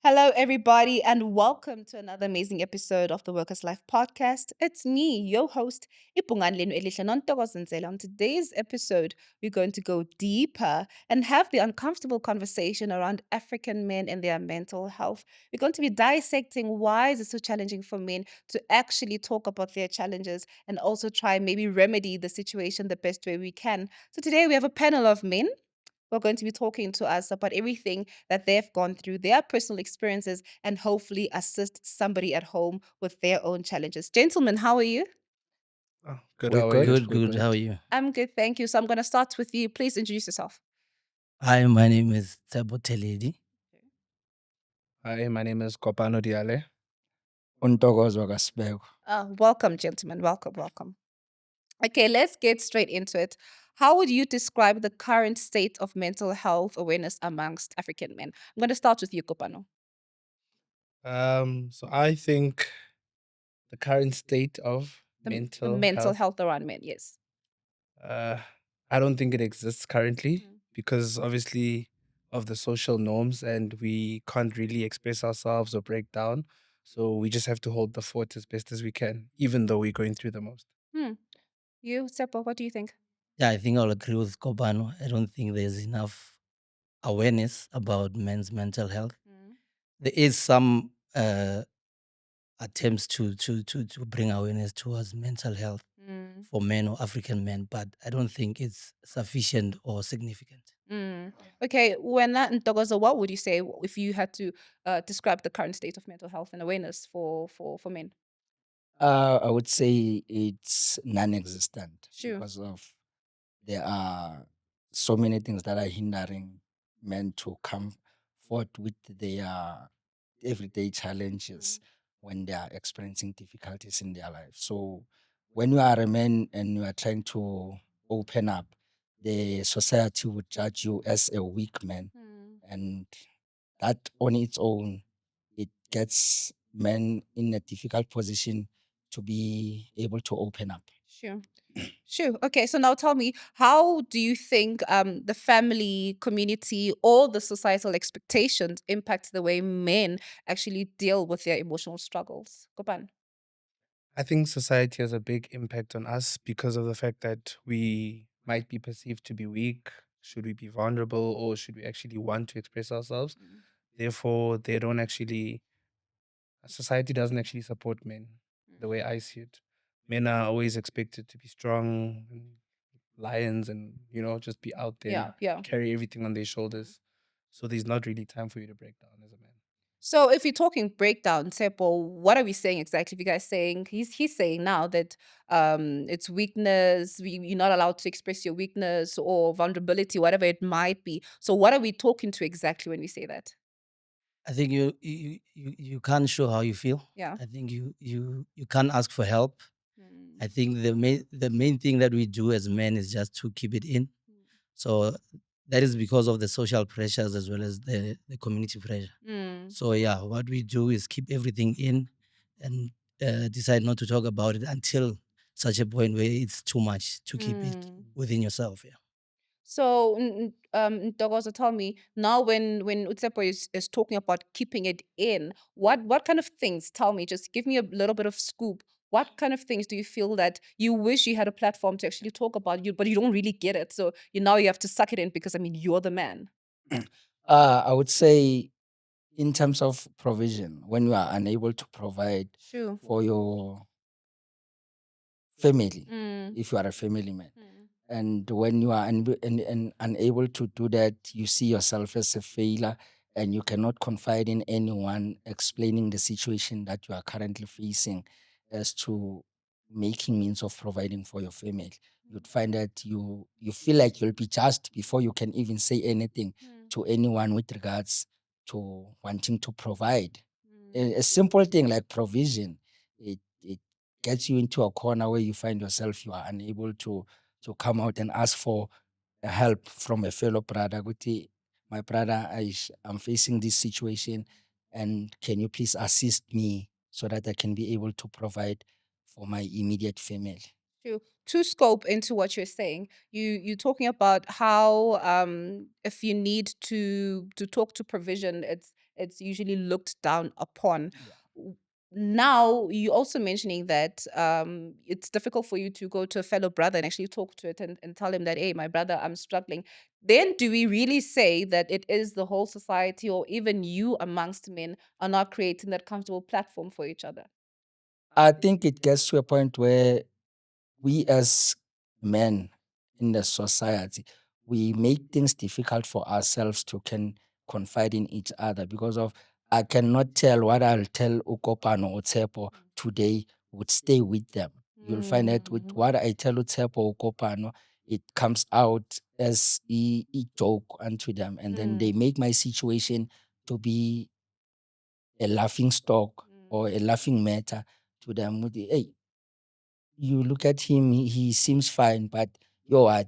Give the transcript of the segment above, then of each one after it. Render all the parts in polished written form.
Hello, everybody, and welcome to another amazing episode of the Workerslife podcast. It's me, your host, Ipunganlenu Elisha Ntokozo. On today's episode, we're going to go deeper and have the uncomfortable conversation around African men and their mental health. We're going to be dissecting why is it so challenging for men to actually talk about their challenges and also try maybe remedy the situation the best way we can. So today we have a panel of men who are going to be talking to us about everything that they've gone through, their personal experiences, and hopefully assist somebody at home with their own challenges. Gentlemen, how are you? Oh, good. We're How are you? good. Good, We're good. How are good. you? I'm good, thank you. So I'm going to start with you. Please introduce yourself. Hi, my name is Tshepo Theledi. Hi, my name is Kopano Diale. Ntokozo Sibeko. Welcome, gentlemen. Welcome, welcome. Okay, let's get straight into it. How would you describe the current state of mental health awareness amongst African men? I'm going to start with you, Kopano. So I think the current state of The mental mental health, health around men, yes. uh, I don't think it exists currently Mm. because obviously of the social norms, and we can't really express ourselves or break down. So we just have to hold the fort as best as we can, even though we're going through the most. Hmm. You, Seppo, what do you think? Yeah, I think I'll agree with Kopano. I don't think there's enough awareness about men's mental health. Mm. There is some attempts to bring awareness towards mental health Mm. for men or African men, but I don't think it's sufficient or significant. Mm. Okay, when that Ntokozo, what would you say if you had to describe the current state of mental health and awareness for men? I would say it's non-existent Sure. because of there are so many things that are hindering men to come forth with their everyday challenges Mm. when they are experiencing difficulties in their life. So when you are a man and you are trying to open up, the society would judge you as a weak man, Mm. and that on its own, it gets men in a difficult position to be able to open up. Sure. Sure. Okay. So now tell me, how do you think the family, community, or the societal expectations impact the way men actually deal with their emotional struggles? Gopan. I think society has a big impact on us because of the fact that we might be perceived to be weak. Should we be vulnerable, or should we actually want to express ourselves? Mm. Therefore, they don't actually, society doesn't actually support men the way I see it. Men are always expected to be strong and lions and, just be out there and Yeah. Yeah. carry everything on their shoulders. So there's not really time for you to break down as a man. So if you're talking breakdown, Seppo, what are we saying exactly? If you guys saying he's saying now that it's weakness, you're not allowed to express your weakness or vulnerability, whatever it might be. So what are we talking to exactly when we say that? I think you can't show how you feel. Yeah. I think you can't ask for help. Mm. I think the main thing that we do as men is just to keep it in. So that is because of the social pressures as well as the community pressure. Mm. So yeah, what we do is keep everything in and decide not to talk about it until such a point where it's too much to keep it Mm. within yourself. Yeah. So, Ntokozo, tell me now when Utsepo is talking about keeping it in, what kind of things? Tell me, just give me a little bit of scoop. What kind of things do you feel that you wish you had a platform to actually talk about you, but you don't really get it? So you have to suck it in because I mean you're the man. I would say, in terms of provision, when you are unable to provide Sure. for your family, Mm. if you are a family man, Mm. and when you are unable to do that, you see yourself as a failure, and you cannot confide in anyone explaining the situation that you are currently facing as to making means of providing for your family. You'd find that you feel like you'll be judged before you can even say anything Mm. to anyone with regards to wanting to provide Mm. a simple thing like provision. It gets you into a corner where you find yourself you are unable to come out and ask for help from a fellow brother. Guti, my brother, I'm facing this situation, and can you please assist me so that I can be able to provide for my immediate family? To scope into what you're saying, you're talking about how if you need to talk to provision, it's usually looked down upon. Yeah. Now you also mentioning that it's difficult for you to go to a fellow brother and actually talk to it and tell him that, hey, my brother, I'm struggling. Then do we really say that it is the whole society or even you amongst men are not creating that comfortable platform for each other? I think it gets to a point where we as men in the society, we make things difficult for ourselves to can confide in each other because of I cannot tell what I'll tell Ukopano or Tshepo today would stay with them. You'll find that with what I tell Tshepo or Ukopano, it comes out as a joke unto them. And then they make my situation to be a laughing stock or a laughing matter to them. Hey, you look at him, he seems fine, but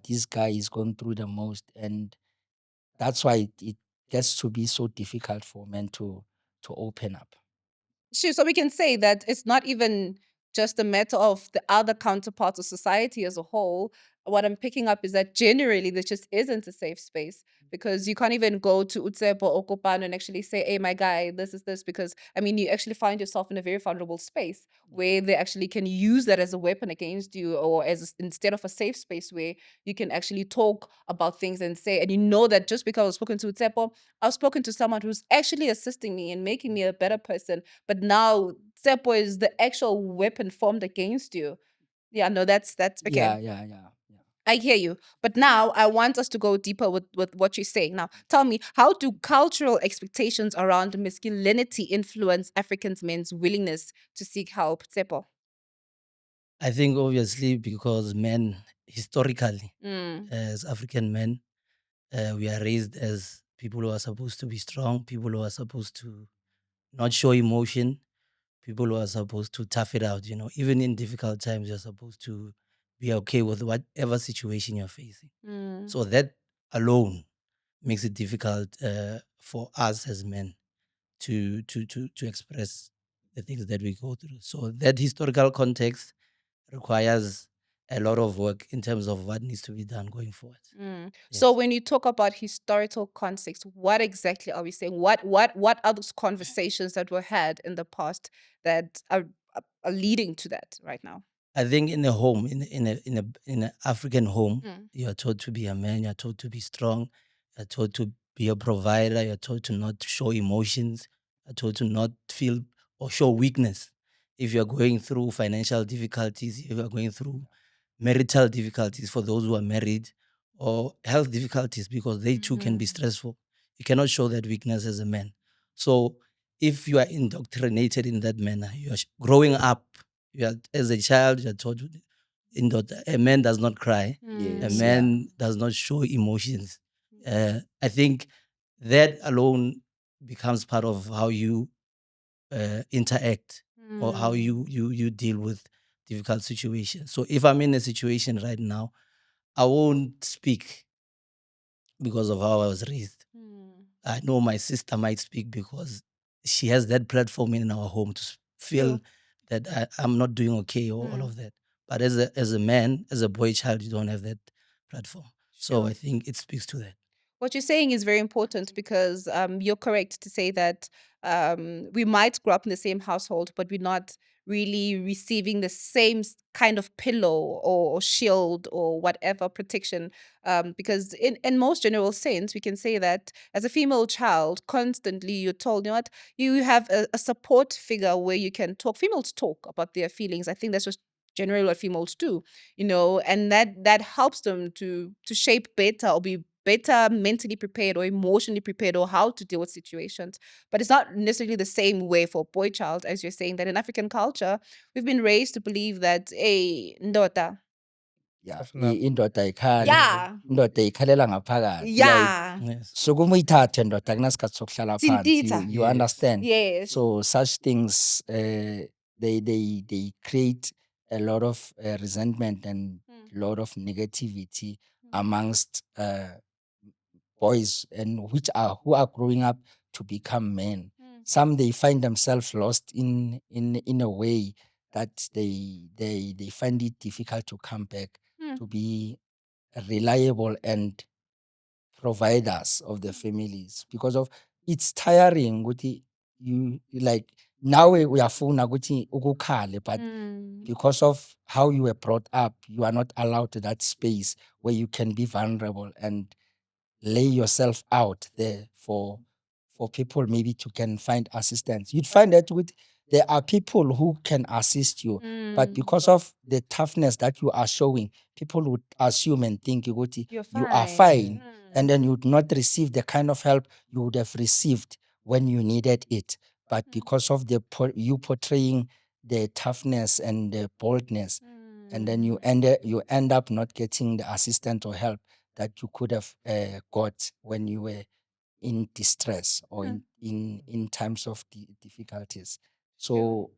this guy is going through the most. And that's why it gets to be so difficult for men to open up. Sure. So we can say that it's not even just a matter of the other counterparts of society as a whole. What I'm picking up is that generally there just isn't a safe space because you can't even go to Utsepo or Kopano and actually say, hey, my guy, this is this. Because, I mean, you actually find yourself in a very vulnerable space where they actually can use that as a weapon against you or instead of a safe space where you can actually talk about things and say, and you know that just because I've spoken to Utsepo, I've spoken to someone who's actually assisting me and making me a better person, but now Tshepo is the actual weapon formed against you. Yeah, no, that's okay. Yeah. I hear you. But now I want us to go deeper with what you're saying. Now, tell me, how do cultural expectations around masculinity influence Africans' men's willingness to seek help? Tshepo. I think obviously because men historically, Mm. as African men, we are raised as people who are supposed to be strong, people who are supposed to not show emotion, people who are supposed to tough it out. Even in difficult times, you're supposed to be okay with whatever situation you're facing. Mm. So that alone makes it difficult for us as men to express the things that we go through. So that historical context requires a lot of work in terms of what needs to be done going forward. So Yes. when you talk about historical context, what exactly are we saying? What are those conversations that were had in the past that are leading to that right now? I think in a home, in an African home, Mm. you are taught to be a man. You are taught to be strong. You are taught to be a provider. You are taught to not show emotions. You are taught to not feel or show weakness. If you are going through financial difficulties, if you are going through marital difficulties for those who are married, or health difficulties, because they too can be stressful, you cannot show that weakness as a man. So if you are indoctrinated in that manner, you are growing up, as a child, you are taught a man does not cry, a Yes, yeah. man does not show emotions. I think that alone becomes part of how you interact or how you deal with difficult situations. So if I'm in a situation right now, I won't speak because of how I was raised. I know my sister might speak because she has that platform in our home to feel that I'm not doing okay or all of that. But as a man, as a boy child, you don't have that platform. So I think it speaks to that. What you're saying is very important because you're correct to say that we might grow up in the same household, but we're not really receiving the same kind of pillow or shield or whatever protection. Because in most general sense, we can say that as a female child, constantly you're told, you know what, you have a support figure where you can talk. Females talk about their feelings. I think that's just generally what females do, and that helps them to shape better or be better mentally prepared or emotionally prepared or how to deal with situations. But it's not necessarily the same way for a boy child, as you're saying, that in African culture, we've been raised to believe that, hey, ndota. Yeah, Toughen up. indoda ayikhali, Yeah. indoda ikhalela ngaphakathi. Like, Yeah. Yes. sukuma uyithathe ndoda kunasikhathi sokuhlala phansi. You, Sintita. you Yes. understand? Yes. So such things, they create a lot of resentment and a lot of negativity amongst boys and who are growing up to become men. Some they find themselves lost in a way that they find it difficult to come back to be reliable and providers of the families because of it's tiring ukuthi you like now we are phone ukuthi ukukhale, but because of how you were brought up, you are not allowed to that space where you can be vulnerable and lay yourself out there for people maybe to can find assistance. You'd find that with there are people who can assist you, but because of the toughness that you are showing, people would assume and think ukuthi You're you are fine. fine, and then you would not receive the kind of help you would have received when you needed it. But because of the you portraying the toughness and the boldness, and then you end up not getting the assistance or help that you could have got when you were in distress or in times of difficulties. So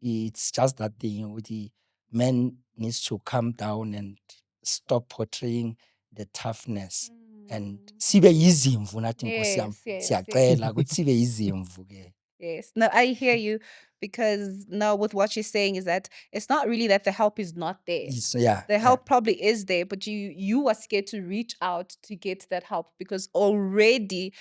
it's just that thing with the men needs to come down and stop portraying the toughness and sibe yizimvu nathi nkosi yami, Yes, yes, yes. siyacela ukuthi sibe yizimvu ke. Yes. No, I hear you, because now with what you're saying is that it's not really that the help is not there. Yeah, The help probably is there, but you are scared to reach out to get that help because already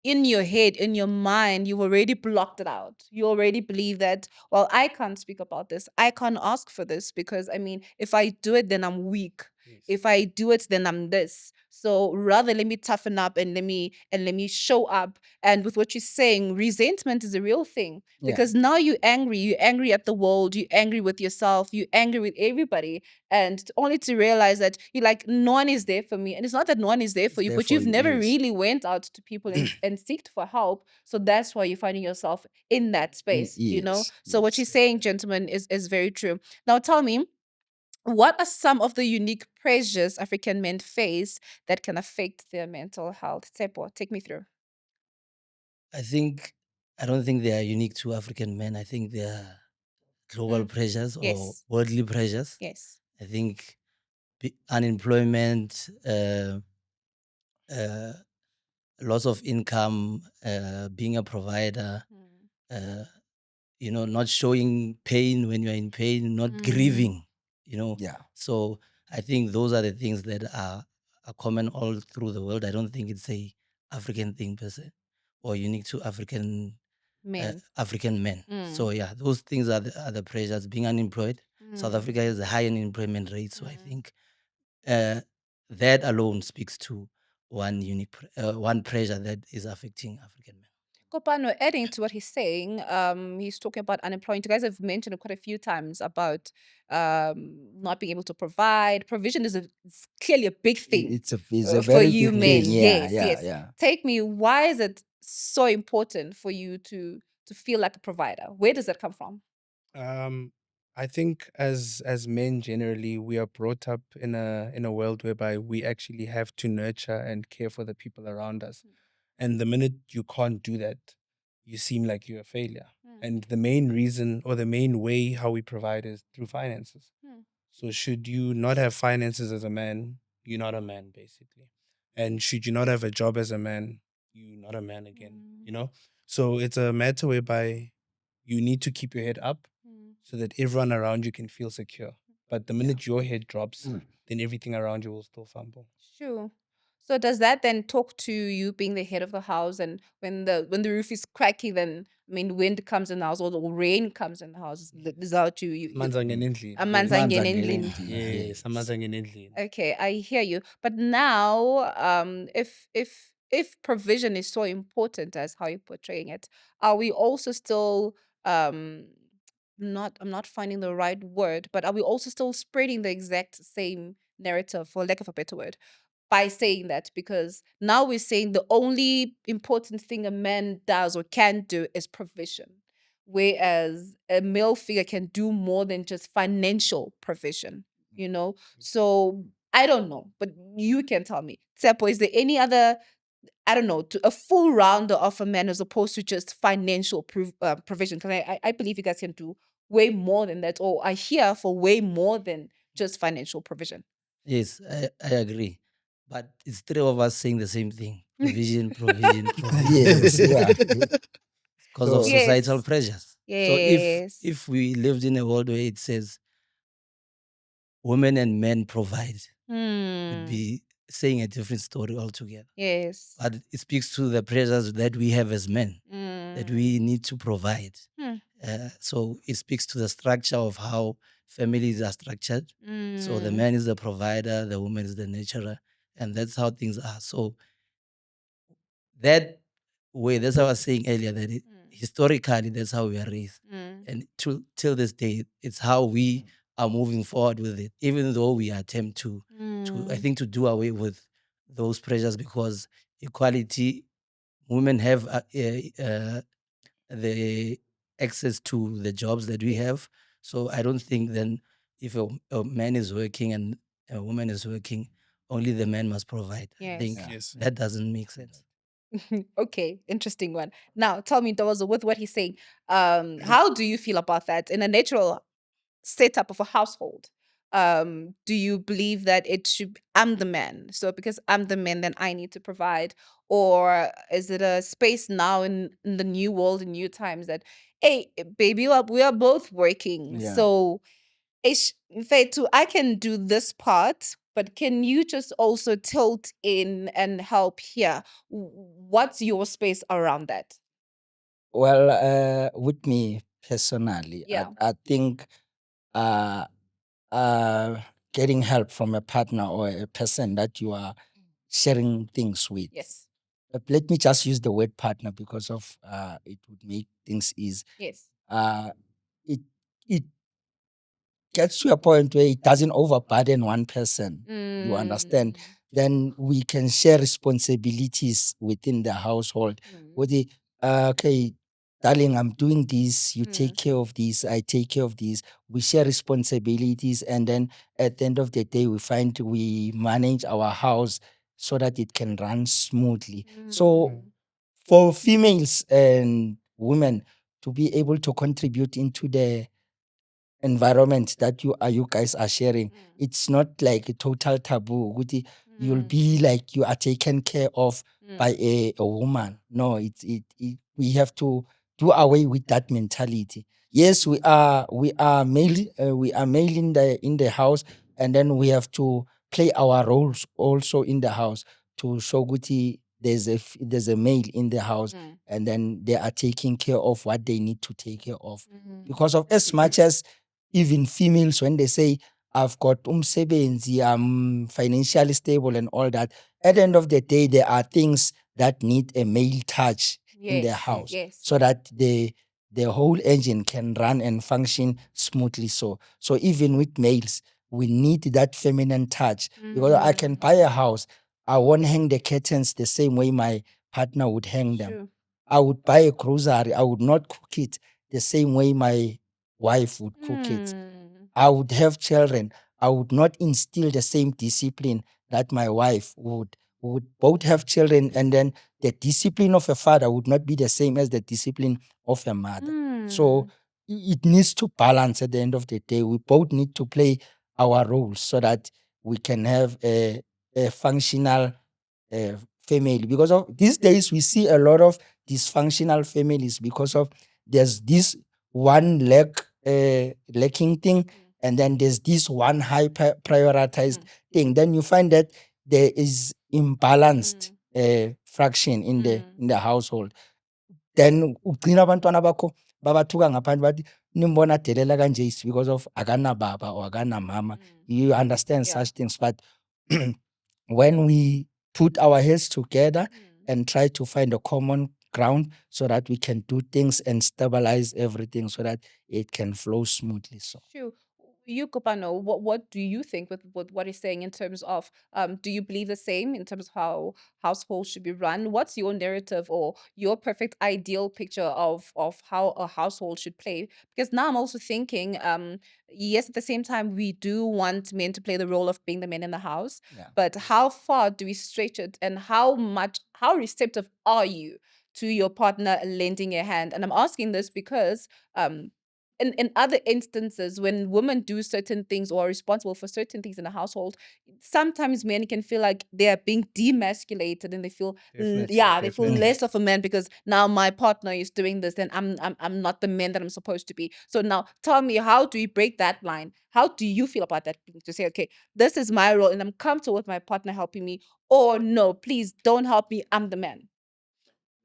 in your head, in your mind, you've already blocked it out. You already believe that, well, I can't speak about this. I can't ask for this because I mean, if I do it, then I'm weak. Yes. If I do it, then I'm this. So rather let me toughen up and let me show up. And with what you're saying, resentment is a real thing. Yeah. Because now you're angry. You're angry at the world. You're angry with yourself. You're angry with everybody. And only to realize that you're like, no one is there for me. And it's not that no one is there for you, there but for you've you, never yes. really went out to people and seeked for help. So that's why you're finding yourself in that space, you know? Yes, So what yes. you're saying, gentlemen, is very true. Now tell me, what are some of the unique pressures African men face that can affect their mental health? Tshepo, take me through. I don't think they are unique to African men. I think they are global pressures or Yes. worldly pressures. Yes. I think unemployment, loss of income, being a provider, not showing pain when you're in pain, not grieving, Yeah. So I think those are the things that are common all through the world. I don't think it's a African thing per se or unique to African Men. African men. So yeah, those things are the pressures. Being unemployed, South Africa has a high unemployment rate. So I think that alone speaks to one one pressure that is affecting African men. Kopano, adding to what he's saying, he's talking about unemployment. You guys have mentioned it quite a few times about not being able to provide. Provision is clearly a big thing. It's a For very you big men. thing. Yeah, Yes, yeah, yes. yeah. Take me, why is it so important for you to feel like a provider? Where does that come from? I think as men generally, we are brought up in a world whereby we actually have to nurture and care for the people around us. And the minute you can't do that, you seem like you're a failure. And the main reason or the main way how we provide is through finances. So should you not have finances as a man, you're not a man basically. And should you not have a job as a man, you're not a man again, you know? So it's a matter whereby you need to keep your head up so that everyone around you can feel secure. But the minute your head drops, then everything around you will still fumble. Sure. So does that then talk to you being the head of the house, and when the roof is cracky, then I mean wind comes in the house or the rain comes in the house, is that you Amanzi angena endlini. Amanzi Amanzi angena angena endlini. endlini. Yes, amanzi angena endlini. Okay, I hear you. But now, if provision is so important as how you're portraying it, are we also still not I'm not finding the right word, but are we also still spreading the exact same narrative, for lack of a better word, by saying that? Because now we're saying the only important thing a man does or can do is provision, whereas a male figure can do more than just financial provision, you know? So I don't know, but you can tell me. Tshepo, is there any other, I don't know, to a full rounder of a man as opposed to just financial provision? Because I believe you guys can do way more than that, or are here for way more than just financial provision. Yes, I agree. But it's three of us saying the same thing. Provision, provision, provision. Yes, yeah. Because of So- societal Yes. pressures. So Yes. if we lived in a world where it says women and men provide, it'd Hmm. be saying a different story altogether. Yes. But it speaks to the pressures that we have as men that we need to provide. Hmm. So it speaks to the structure of how families are structured. So the man is the provider, the woman is the nurturer, and that's how things are. So that way, that's how I was saying earlier that historically, that's how we are raised. And till this day, it's how we are moving forward with it, even though we attempt I think, to do away with those pressures, because equality, women have the access to the jobs that we have. So I don't think then if a man is working and a woman is working, only the man must provide. I Yes. think Yeah. Yes. that doesn't make sense. Okay, interesting one. Now, tell me, Ntokozo, with what he's saying, how do you feel about that in a natural setup of a household? Do you believe that it should, I'm the man, so because I'm the man, then I need to provide? Or is it a space now in the new world, in new times that, hey, baby, we are both working. Yeah. So, Fetu, I can do this part, but can you just also tilt in and help here? What's your space around that? Well, with me personally, Yeah. I think uh, uh, getting help from a partner or a person that you are sharing things with. Yes. Let me just use the word partner because of it would make things easy. Yes. Uh, it it gets to a point where it doesn't overburden one person. You understand? Then we can share responsibilities within the household. With the okay, darling, I'm doing this, you take care of this, I take care of this. We share responsibilities, and then at the end of the day, we find we manage our house so that it can run smoothly. So for females and women to be able to contribute into the environment that you guys are sharing, it's not like a total taboo. Ukuthi you'll be like you are taken care of by a woman. No, we have to do away with that mentality. Yes, we are male in the house, and then we have to play our roles also in the house to show Guti there's a male in the house, and then they are taking care of what they need to take care of. Because of as much as even females, when they say I've got umsebenzi, I'm financially stable and all that, at the end of the day, there are things that need a male touch in the house Yes. so that the whole engine can run and function smoothly. So even with males, we need that feminine touch, because I can buy a house, I won't hang the curtains the same way my partner would hang them. True. I would buy a grocery, I would not cook it the same way my wife would cook it. I would have children, I would not instill the same discipline that my wife would. We would both have children, and then the discipline of a father would not be the same as the discipline of a mother. So it needs to balance at the end of the day. We both need to play our roles so that we can have a functional family. Because of these days, we see a lot of dysfunctional families because of there's this one lacking thing, and then there's this one prioritized thing. Then you find that there is imbalanced fraction in the household. Then ugcina abantwana bakho babathuka ngaphandle bathi nimbona adelela kanje is because of akanababa or akanamama. You understand such things, but when we put our heads together and try to find a common ground so that we can do things and stabilize everything so that it can flow smoothly. So Sure. You, Kopano, what do you think with what he's saying in terms of do you believe the same in terms of how households should be run? What's your narrative or your perfect ideal picture of how a household should play? Because now I'm also thinking, yes, at the same time we do want men to play the role of being the men in the house, yeah. but how far do we stretch it, and how receptive are you to your partner lending a hand? And I'm asking this because in other instances, when women do certain things or are responsible for certain things in a household, sometimes men can feel like they are being demasculated, and they feel Definitely, they feel definitely. less of a man because now my partner is doing this, and I'm not the man that I'm supposed to be. So now tell me, how do you break that line? How do you feel about that thing, to say, okay, this is my role and I'm comfortable with my partner helping me, or no, please don't help me, I'm the man?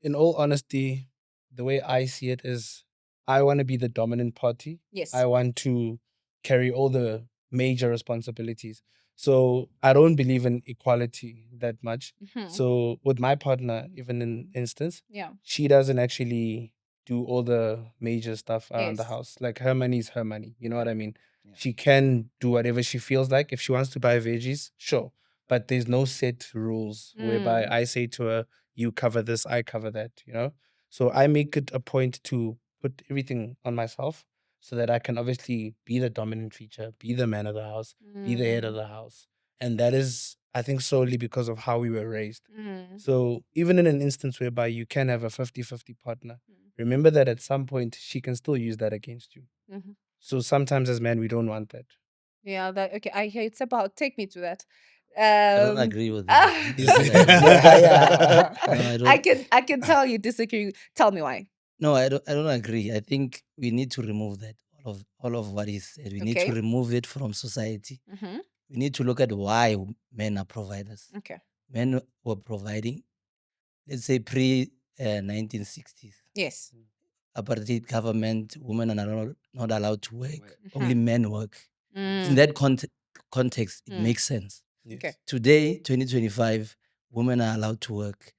In all honesty, the way I see it is I want to be the dominant party. Yes. I want to carry all the major responsibilities. So I don't believe in equality that much. Mhm. So with my partner, even in instance, Yeah. she doesn't actually do all the major stuff around the Yes. house. Like her money is her money. You know what I mean? Yeah. She can do whatever she feels like. If she wants to buy veggies, sure. But there's no set rules whereby I say to her, you cover this, I cover that, you know? So I make it a point to put everything on myself so that I can obviously be the dominant feature, be the man of the house, be the head of the house. And that is, I think, solely because of how we were raised. So even in an instance whereby you can have a 50-50 partner, remember that at some point she can still use that against you. Mhm. So sometimes as men, we don't want that. Yeah, that okay. I hear it's about, take me to that. I don't Um, agree with that. You That's see? what I don't. Yeah. No, I I don't. can tell you disagree. Tell me why. No, I don't agree. I think we need to remove that. All of what he said. We need to Okay. remove it from society. Mm-hmm. We need to look at why men are providers. Okay. Men were providing, let's say pre 1960s. Yes. Apartheid government, women are not allowed to work. Work. Only men work. In Mm. that context, it Mm. makes sense. Okay. Yes. Today, 2025, women are allowed to work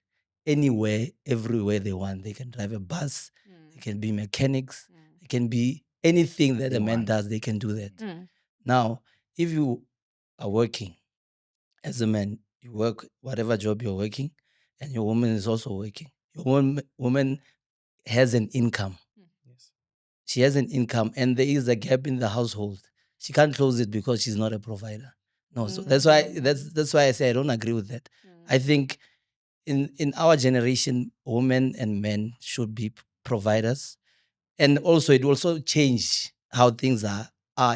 anywhere, everywhere they want. They can drive a bus, they can be mechanics, they can be anything that They a man want. does, they can do that. Mm. Now, if you are working as a man, you work whatever job you're working, and your woman is also working. Your woman has an income. Yes. She has an income, and there is a gap in the household. She can't close it because she's not a provider. No, so that's why I say I don't agree with that. I think in our generation, women and men should be providers, and also it will also change how things are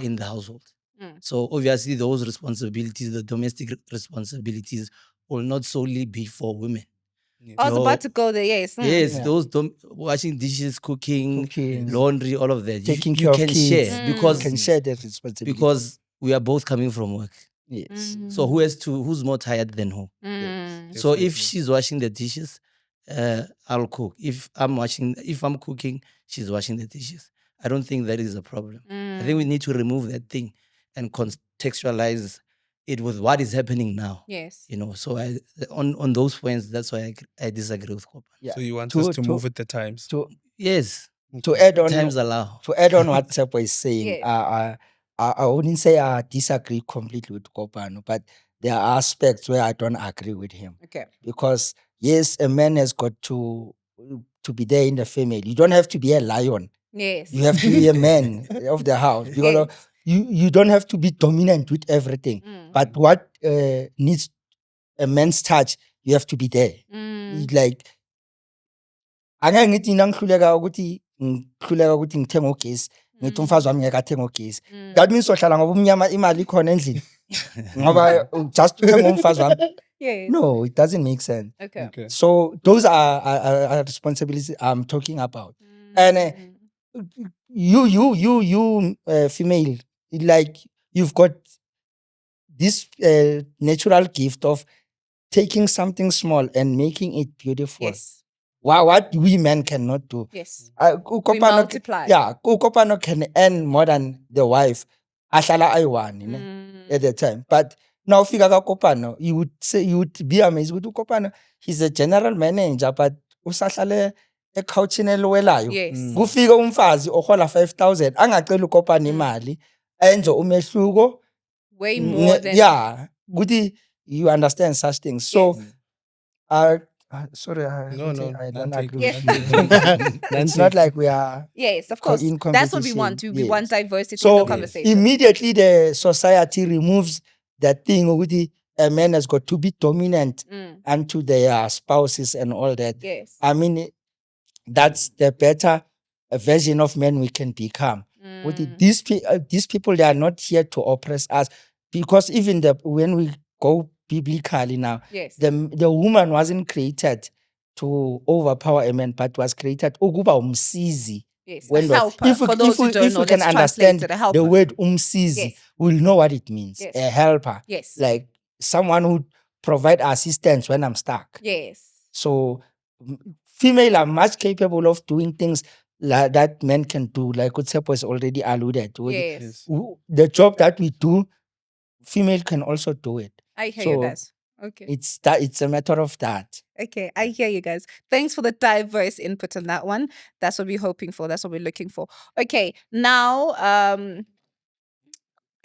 in the household. Mm. So obviously, those responsibilities, the domestic responsibilities, will not solely be for women. Yes. I was Your- about to go there. Yes. Yes, Yeah. those washing dishes, cooking, Cooking, laundry, all of that. taking You care of can kids. share Mm. You because can share that responsibility. because we are both coming from work. Yes. So who's more tired than who? Mm. So if Definitely. she's washing the dishes, I'll cook. If I'm cooking, she's washing the dishes. I don't think that is a problem. I think we need to remove that thing and contextualize it with what is happening now. Yes. You know, so on those points, that's why I disagree with Kopano. Yeah. So you want us to move with the times? to Yes, to Okay. add on times allow. to add on what Tshepo is saying, Yes. I wouldn't say I disagree completely with Kopano, but there are aspects where I don't agree with him. Okay. Because yes, a man has got to be there in the family. You don't have to be a lion. Yes. You have to be a man of the house, because Yes. you don't have to be dominant with everything. Mm. But what needs a man's touch, you have to be there. Mm. Like, angeke ngithi nangihluleka ukuthi ngithenge ugesi, ngithi umfazi wami ngeke athenge ugesi. That means sohlala ngoba umnyama imali ikhona endlini. Ngoba just uthenga umfazi wami. Yes. No, it doesn't make sense. Okay. Okay. So those are responsibilities I'm talking about. And you female, like, you've got this natural gift of taking something small and making it beautiful. Yes. What we men cannot do. Yes. Ukopano, multiply. yeah, Ukopano can earn more than the wife. Ahlala ayi-one at the time. But now fika Kopano, you would be amazed with Ukopano. He's a general manager, but usahlale ekhawuchini eliwelayo. Yes. Kufika umfazi ohola 5,000 angacela uKopano imali enze umehluko. Way more than. Yeah, Guti, you understand such things. So, Yes. sorry, No, I don't none agree. Yes. It's not like we are. Yes, of course. in That's what we competition, want. We want yes. diversity in So the conversation. immediately the society removes that thing with a man has got to be dominant unto their spouses and all that. Yes. I mean, that's the better version of men we can become. These people, they are not here to oppress us, because even when we go biblically now, Yes. the woman wasn't created to overpower a man, but was created ukuba umsizi. Yes. When A helper. For those who don't if know, we can let's translate understand it. A helper. the word umsizi, Yes. we'll know what it means. Yes. A helper. Yes. Like someone who provide assistance when I'm stuck. Yes. So female are much capable of doing things that men can do, like Tshepo has already alluded to. Yes. The job that we do, female can also do it. I hear you guys. Okay. It's a matter of that. Okay, I hear you guys. Thanks for the diverse input on that one. That's what we're hoping for. That's what we're looking for. Okay, now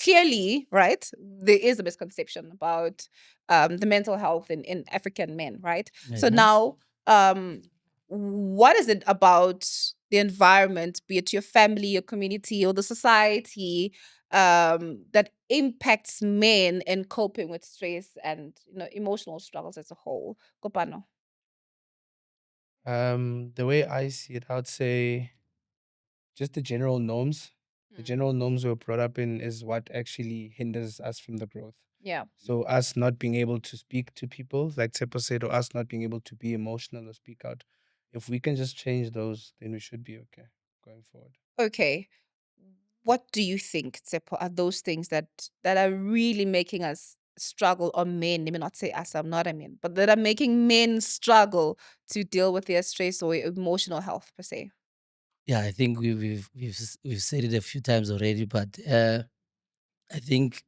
clearly, right, there is a misconception about the mental health in African men, right? So now what is it about the environment, be it your family, your community, or the society, that impacts men in coping with stress and emotional struggles as a whole? Kopano. The way I see it, I would say just the general norms. The general norms we're brought up in is what actually hinders us from the growth. Yeah. So us not being able to speak to people, like Tshepo said, or us not being able to be emotional or speak out. If we can just change those, then we should be okay going forward. Okay. What do you think, Tshepo, are those things that are really making us struggle, or men, let me not say us, I'm not a man, but that are making men struggle to deal with their stress or emotional health per se? Yeah, I think we've said it a few times already, but I think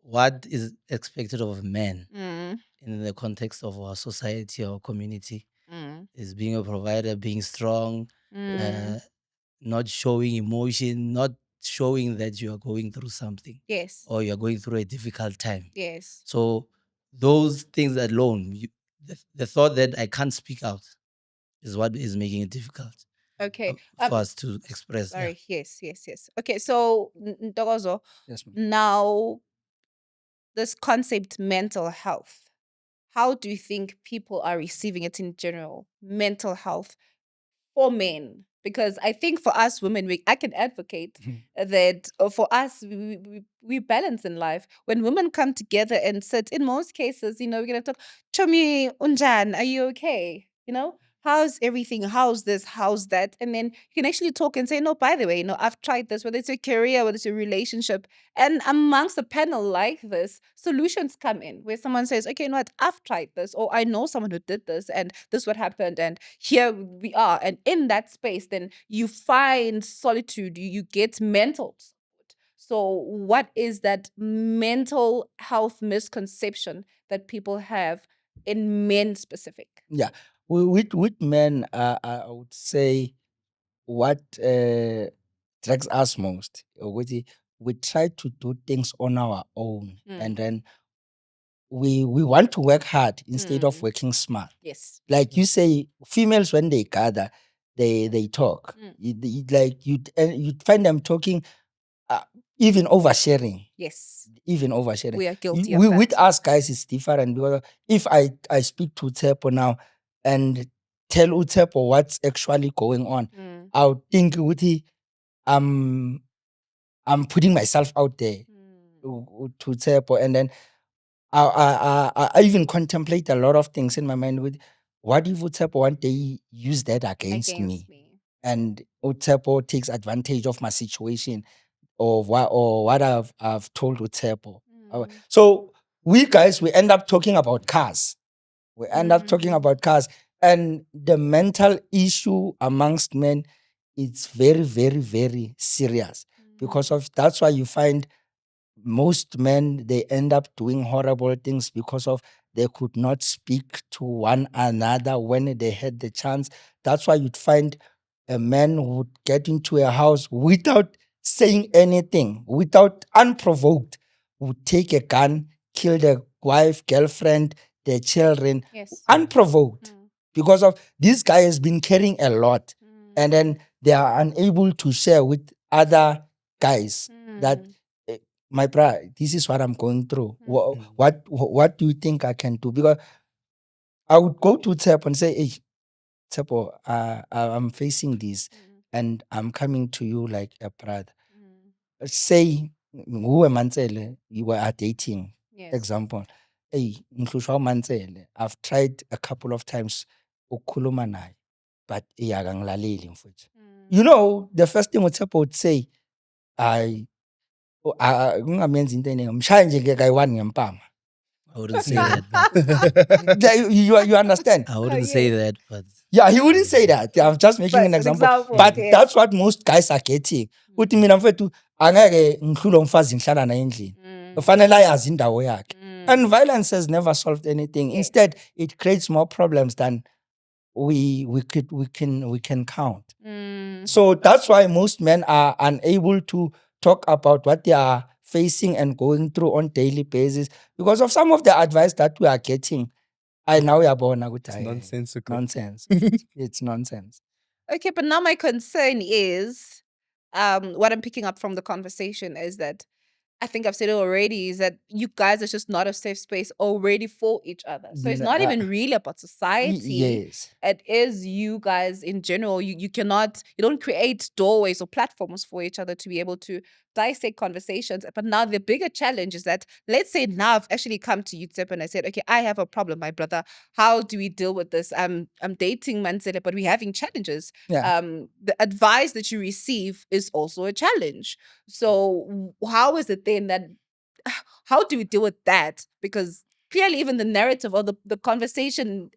what is expected of a man Mm, in the context of our society or community mm, is being a provider, being strong, mm. not showing emotion, not showing that you are going through something Yes. or you're going through a difficult time. Yes. So those things alone, the thought that I can't speak out is what is making it difficult Okay. for us to express. Yeah. Sorry. Yes. Yes. Yes. Okay. So, Ntokozo, Yes, ma'am. now this concept, mental health, how do you think people are receiving it in general? Mental health for men, because I think for us women, I can advocate that for us, we balance in life. When women come together and sit, in most cases, we're gonna talk. Chomi Unjan, are you okay? How's everything? How's this? How's that? And then you can actually talk and say, no, by the way, I've tried this, whether it's a career, whether it's a relationship. And amongst a panel like this, solutions come in where someone says, okay, you know what, I've tried this, or I know someone who did this, and this what happened, and here we are. And in that space, then you find solitude, you get mental support. So what is that mental health misconception that people have in men specific? Yeah. With men, I would say what drags us most, we try to do things on our own, and then we want to work hard instead of working smart. Yes. Like you say, females when they gather, they talk. You find them talking, even oversharing. Yes. Even oversharing. We are guilty of With that. us guys, it's different, because if I speak to Tshepo now and tell Tshepo what's actually going on, I'll think I'm putting myself out there to Tshepo, and then I even contemplate a lot of things in my mind with, what if Tshepo one day use that against me? And Tshepo takes advantage of my situation, or what I've told Tshepo. So we guys, we end up talking about cars. We end up talking about cars. And the mental issue amongst men, it's very, very, very serious. Because of that's why you find most men, they end up doing horrible things, because of they could not speak to one another when they had the chance. That's why you'd find a man would get into a house without saying anything, without unprovoked, would take a gun, kill the wife, girlfriend, their children, Yes. unprovoked, because of this guy has been carrying a lot, and then they are unable to share with other guys that, my brother, this is what I'm going through. What do you think I can do? Because I would go to Tshepo and say, hey, Tshepo, I'm facing this. and I'm coming to you like a brother. Say, nguwe Mantsele, you were dating. Yes. Example, hey, Nhlushwa Mantsele, I've tried a couple of times ukukhuluma naye, but akangilaleli mfowethu. You know, the first thing Tshepo would say, ngingamenzi into eningi, mshaya nje kayi-1 ngempama. I wouldn't say that, but You understand? I wouldn't say that, but Yeah, he wouldn't say that. I'm just making But an an example. example, But yes. that's what most guys are getting. Uthi mina mfethu angeke ngihlule umfazi ngihlala naye endlini. Kufanele ayazi indawo yakhe. And violence has never solved anything. Yes. Instead, it creates more problems than we can count. So that's why most men are unable to talk about what they are facing and going through on daily basis because of some of the advice that we are getting. I now we are born It's nonsensical. nonsense. It's nonsense. Okay, but now my concern is, what I'm picking up from the conversation is that I think I've said it already, is that you guys are just not a safe space already for each other. So it's not even really about society. Yes. It is you guys in general. You don't create doorways or platforms for each other to be able to dissect conversations. But now the bigger challenge is that, let's say now I've actually come to you, Tshepo, and I said, okay, I have a problem, my brother. How do we deal with this? I'm dating Mantsele, but we're having challenges. Yeah. The advice that you receive is also a challenge. So how is it then that, how do we deal with that? Because clearly even the narrative or the conversation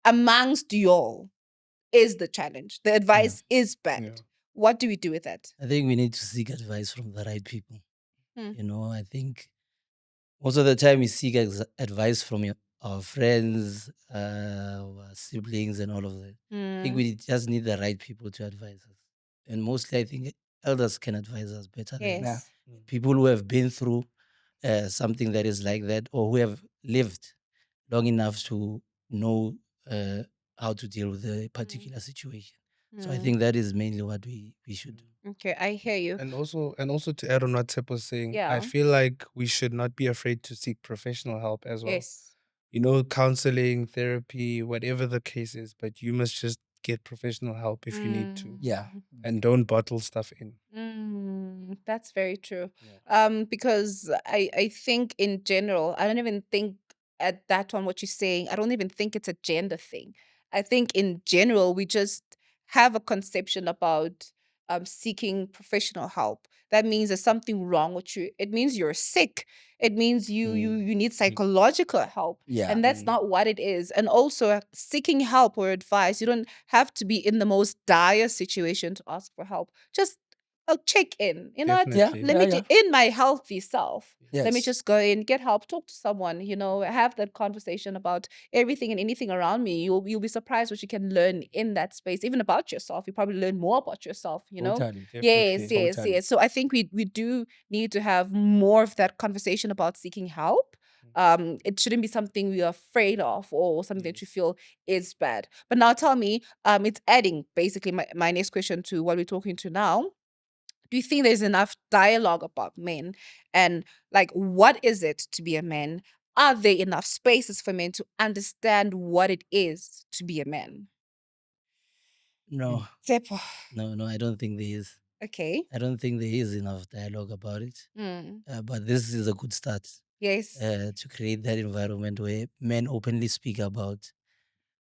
amongst you all is the challenge. The advice is bad. Yeah. What do we do with that? I think we need to seek advice from the right people. Hmm. You know, I think most of the time we seek advice from our friends, our siblings, and all of that. I think we just need the right people to advise us. And mostly, I think elders can advise us better than Yes. people who have been through something that is like that, or who have lived long enough to know how to deal with a particular situation. So I think that is mainly what we should do. Okay, I hear you. And also to add on what Tshepo was saying, Yeah. I feel like we should not be afraid to seek professional help as well. Yes. You know, counseling, therapy, whatever the case is, but you must just get professional help if you need to. Yeah. And don't bottle stuff in. That's very true. Yeah. Because I think in general, I don't even think at that one what you're saying, I don't even think it's a gender thing. I think in general, we just have a conception about seeking professional help. That means there's something wrong with you. It means you're sick. It means you need psychological help. Yeah. And that's not what it is. And also seeking help or advice, you don't have to be in the most dire situation to ask for help. Just check in. You know what? Definitely. Let me in my healthy self. Let me Yes. just go in, get help, talk to someone, have that conversation about everything and anything around me. You'll be surprised what you can learn in that space, even about yourself. You probably learn more about yourself, Totally. Yes, Definitely. yes, Totally. yes. So I think we do need to have more of that conversation about seeking help. It shouldn't be something we are afraid of or something that you feel is bad. But now tell me, it's adding basically my next question to what we're talking to now. Do you think there's enough dialogue about men? And like, what is it to be a man? Are there enough spaces for men to understand what it is to be a man? No, Tshepo. no, I don't think there is. Okay. I don't think there is enough dialogue about it. Mm. But this is a good start Yes. to create that environment where men openly speak about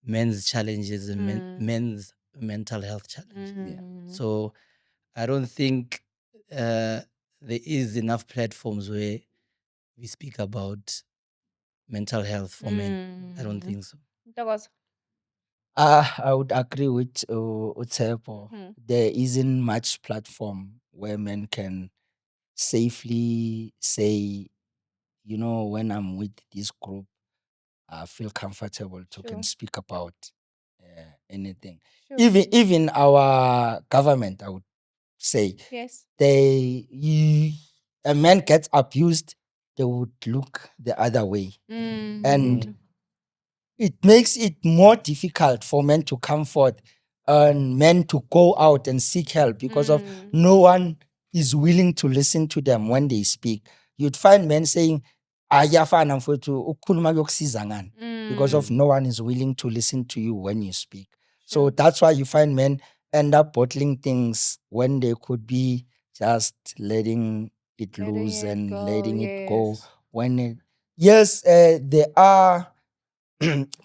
men's challenges and men's mental health challenges. Yeah. So I don't think there is enough platforms where we speak about mental health for men. I don't think so. That was. I would agree with Tshepo. Mhm. There isn't much platform where men can safely say, when I'm with this group, I feel comfortable to Sure. can speak about anything. Sure. Even our government, I would say, Yes. a man gets abused, they would look the other way. And it makes it more difficult for men to come forth and men to go out and seek help because of no one is willing to listen to them when they speak. You'd find men saying, "Ayafana mfowethu, ukukhuluma kuyokusiza ngani?" because of no one is willing to listen to you when you speak. So that's why you find men end up bottling things when they could be just letting it Letting loose it and go, letting it go. yes. When it, yes, there are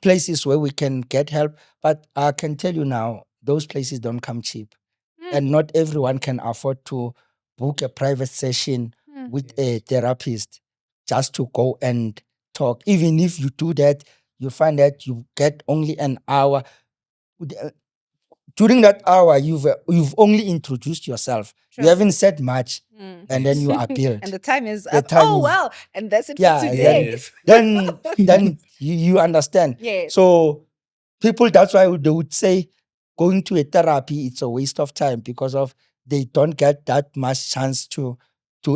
places where we can get help, but I can tell you now, those places don't come cheap, and not everyone can afford to book a private session with a Yes. therapist just to go and talk. Even if you do that, you find that you get only an hour. During that hour, you've only introduced yourself. You True. haven't said much, Mm. and then Yes. you And appealed. the time is The up. time Oh is, well, and that's it for yeah. today. Yes. Then you understand. Yes. So people, that's why they would say going to a therapy, it's a waste of time, because of they don't get that much chance to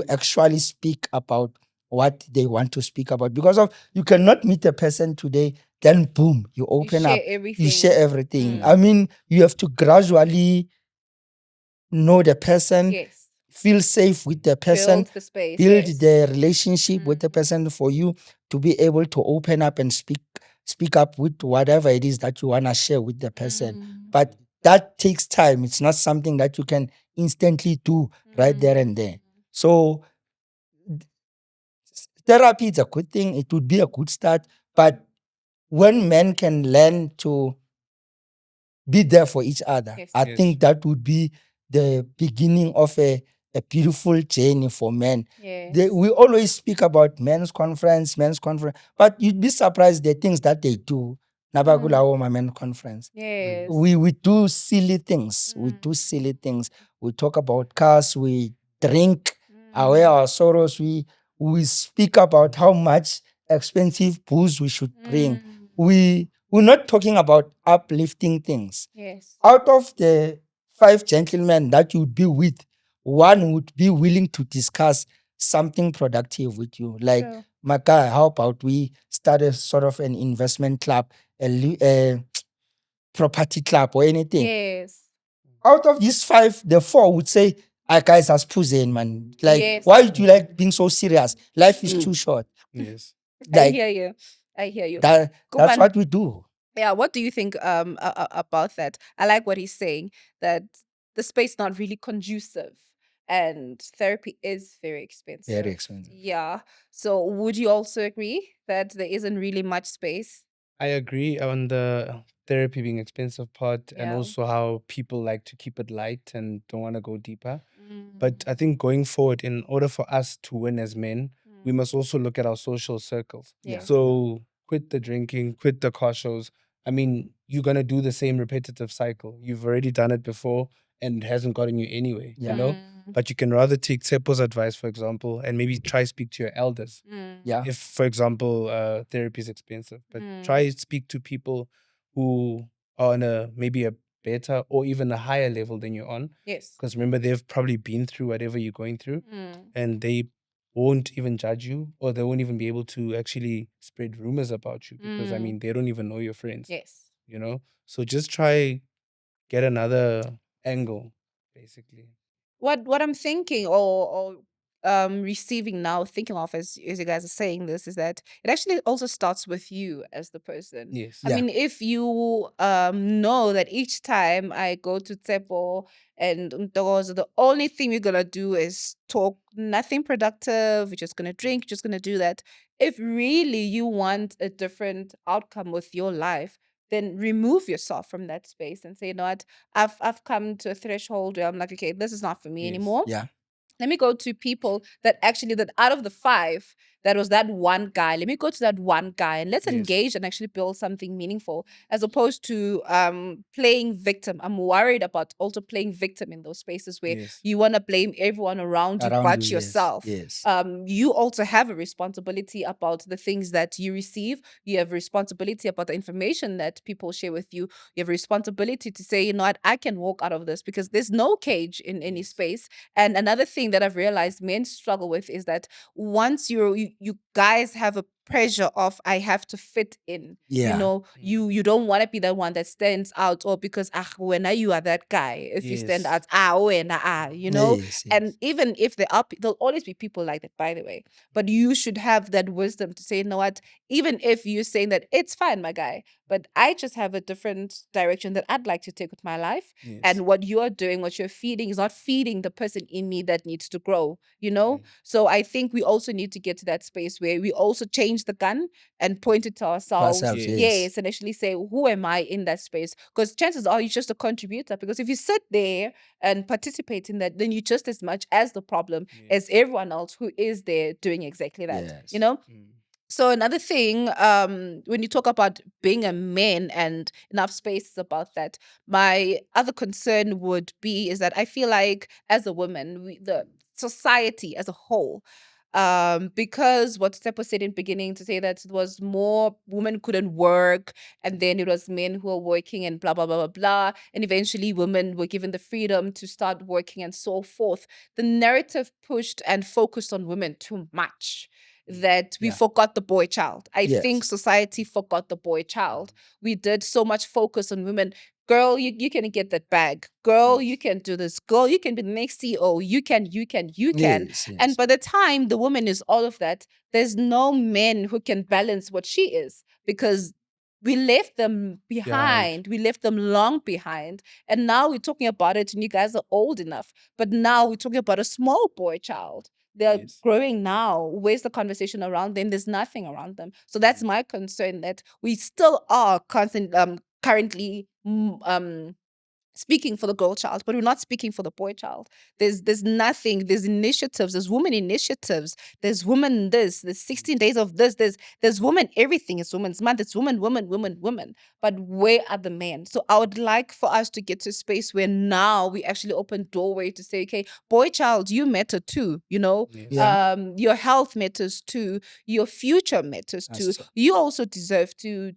actually speak about what they want to speak about, because of you cannot meet a person today, then boom, you You open share up, you share everything. everything. Mm. I mean, you have to gradually know the person, Yes. feel safe with the person, Build the space. build Yes. the relationship with the Mm. person for you to be able to open up and speak up with whatever it is that you want to share with the person. Mm. But that takes time. It's not something that you can instantly do right there and there. So therapy is a good thing. It would be a good start. But when men can learn to be there for each other, Yes. I Yes. think that would be the beginning of a beautiful journey for men. Yes. We always speak about men's conference, but you'd be surprised the things that they do. Nabagula Woma Men Conference. Yes. We do silly things. We do silly things. We talk about cars. We drink away our sorrows. We speak about how much expensive booze we should bring. We're not talking about uplifting things. Yes. Out of the 5 gentlemen that you'd be with, one would be willing to discuss something productive with you. Like, True. Maka, how about we start a sort of an investment club, a property club or anything? Yes. Out of these 5, the 4 would say, I guys as puzzing, man. Like, Yes. why do you like being so serious? Life is too short. Yes. I Like hear you. I hear you. that's Kupan, what we do. yeah, what do you think about that? I like what he's saying, that the space not really conducive and therapy is very expensive. Very expensive. Yeah. So would you also agree that there isn't really much space? I agree on the therapy being expensive part, and Yeah. also how people like to keep it light and don't want to go deeper. Mm. But I think going forward, in order for us to win as men, we Mm. must also look at our social circles. Yeah. So quit the drinking, quit the car shows. I mean, you're gonna do the same repetitive cycle. You've already done it before and it hasn't gotten you anywhere, Yeah. you know? But you can rather take Tsepo's advice, for example, and maybe try speak to your elders. Yeah. If, for example, therapy is expensive, but try speak to people who are on a maybe a better or even a higher level than you're on. Yes. Because remember, they've probably been through whatever you're going through, and they won't even judge you, or they won't even be able to actually spread rumors about you, because I mean, they don't even know your friends, Yes. you know? So just try get another angle, basically. What I'm thinking, or receiving now, thinking of, as you guys are saying this, is that it actually also starts with you as the person. Yes. I Yeah. mean, if you know that each time I go to Tshepo and Ntokozo, the only thing we're gonna do is talk, nothing productive, we're just gonna drink, just gonna do that. If really you want a different outcome with your life, then remove yourself from that space and say, you know what, I've come to a threshold where I'm like, okay, this is not for me Yes. anymore. Yeah. Let me go to people that actually, that out of the 5, that was that one guy. Let me go to that one guy and let's Yes. engage and actually build something meaningful, as opposed to playing victim. I'm worried about also playing victim in those spaces where Yes. you want to blame everyone around you Around but you, yes, yourself. yes. You also have a responsibility about the things that you receive. You have responsibility about the information that people share with you. You have responsibility to say, you know what, I can walk out of this, because there's no cage in any Yes. space. And another thing that I've realized men struggle with is that once you guys have a pressure of, I have to fit in. You Yeah. know, you don't want to be the one that stands out, or because when you are that guy. If you stand Yes. out, when you know. Yes, yes. And even if there are, there'll always be people like that, by the way. But you should have that wisdom to say, you know what, even if you're saying that it's fine, my guy, but I just have a different direction that I'd like to take with my life. Yes. And what you're doing, what you're feeding, is not feeding the person in me that needs to grow, you know? Mm. So I think we also need to get to that space where we also change the gun and point it to ourselves. ourselves, Yes. Yes, and actually say, who am I in that space? Because chances are you're just a contributor. Because if you sit there and participate in that, then you're just as much as the problem as Yes. everyone else who is there doing exactly that. Yes. You know? Mm. So another thing, when you talk about being a man and enough space about that, my other concern would be is that I feel like as a woman, the society as a whole, because what Tshepo said in beginning to say that it was more women couldn't work, and then it was men who were working and blah blah blah blah blah, and eventually women were given the freedom to start working and so forth. The narrative pushed and focused on women too much that we Yeah. forgot the boy child. I Yes. think society forgot the boy child. We did so much focus on women. Girl, you can get that bag. Girl, you Yes. can do this. Girl, you can be the next CEO. You can. Yes. And Yes. by the time the woman is all of that, there's no men who can balance what she is because we left them behind. We left them long behind. And now we're talking about it, and you guys are old enough. But now we're talking about a small boy child. They're Yes. growing now. Where's the conversation around them? There's nothing around them. So that's my concern, that we still are currently speaking for the girl child, but we're not speaking for the boy child. There's nothing. There's initiatives. There's women initiatives. There's women this. There's 16 days of this. There's women everything. It's Women's Month. It's women. But where are the men? So I would like for us to get to a space where now we actually open doorway to say, okay, boy child, you matter too. You know, Yes. Yeah. your health matters too. Your future matters That's too. true. You also deserve to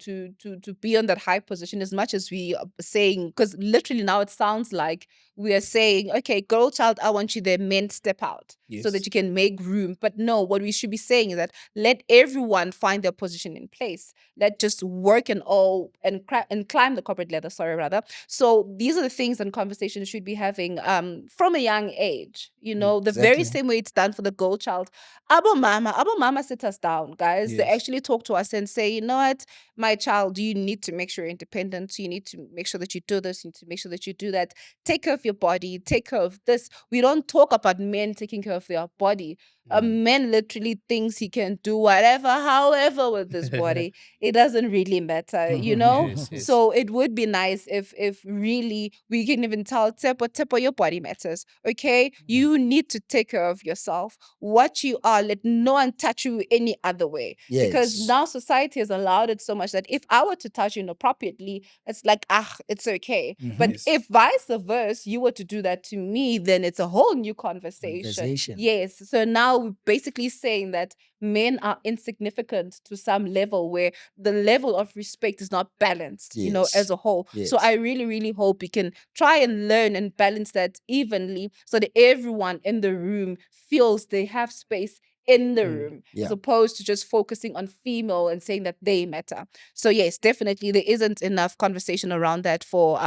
be on that high position as much as we are saying, because literally now it sounds like we are saying, okay, girl child, I want you there, men step out so that Yes. you can make room. But no, what we should be saying is that let everyone find their position in place. Let just work and all and climb the corporate ladder, sorry, rather. So these are the things and conversations we should be having from a young age. You know, the very Exactly. same way it's done for the girl child. Abo mama sit us down, guys. They Yes. actually talk to us and say, you know what, my child, you need to make sure you're independent. You need to make sure that you do this. You need to make sure that you do that. Take care of your body. Take care of this. We don't talk about men taking care of their body. A man literally thinks he can do whatever, however, with this body. It doesn't really matter, you know? Yes. Yes. So it would be nice if really we can even tell Tshepo, your body matters. Okay? You need to take care of yourself. What you are, let no one touch you any other way. Because Yes. now society has allowed it so much that if I were to touch you inappropriately, it's like, it's okay. But Yes. if vice versa, you were to do that to me, then it's a whole new conversation. Yes. So now we're basically saying that men are insignificant to some level where the level of respect is not balanced, you know, as Yes. a whole. Yes. So I really, really hope we can try and learn and balance that evenly so that everyone in the room feels they have space in the room, Yeah. as opposed to just focusing on female and saying that they matter. So yes, definitely there isn't enough conversation around that for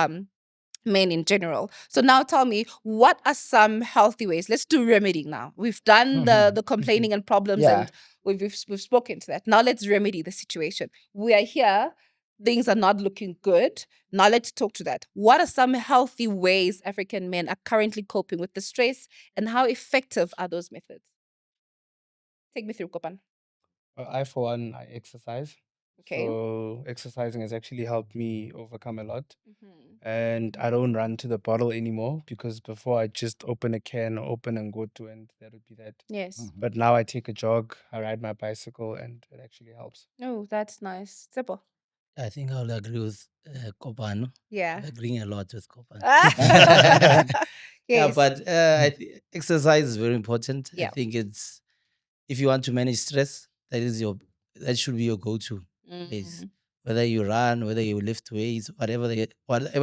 men in general. So now tell me, what are some healthy ways? Let's do remedy now. We've done the complaining and problems, Yeah. and we've spoken to that. Now let's remedy the situation. We are here. Things are not looking good. Now let's talk to that. What are some healthy ways African men are currently coping with the stress, and how effective are those methods? Take me through, Kopan. I, for one, I exercise. Okay. So exercising has actually helped me overcome a lot. Mhm. And I don't run to the bottle anymore, because before I just open a can, open and go to, and that would be that. Yes. But now I take a jog, I ride my bicycle, and it actually helps. Oh, that's nice. Tshepo. I think I'll agree with Kopano. Yeah. I'm agreeing a lot with Kopano. Yeah, Yes. but exercise is very important. I Yeah. think it's, if you want to manage stress, that should be your go-to place. Mm. Whether you run, whether you lift weights, whatever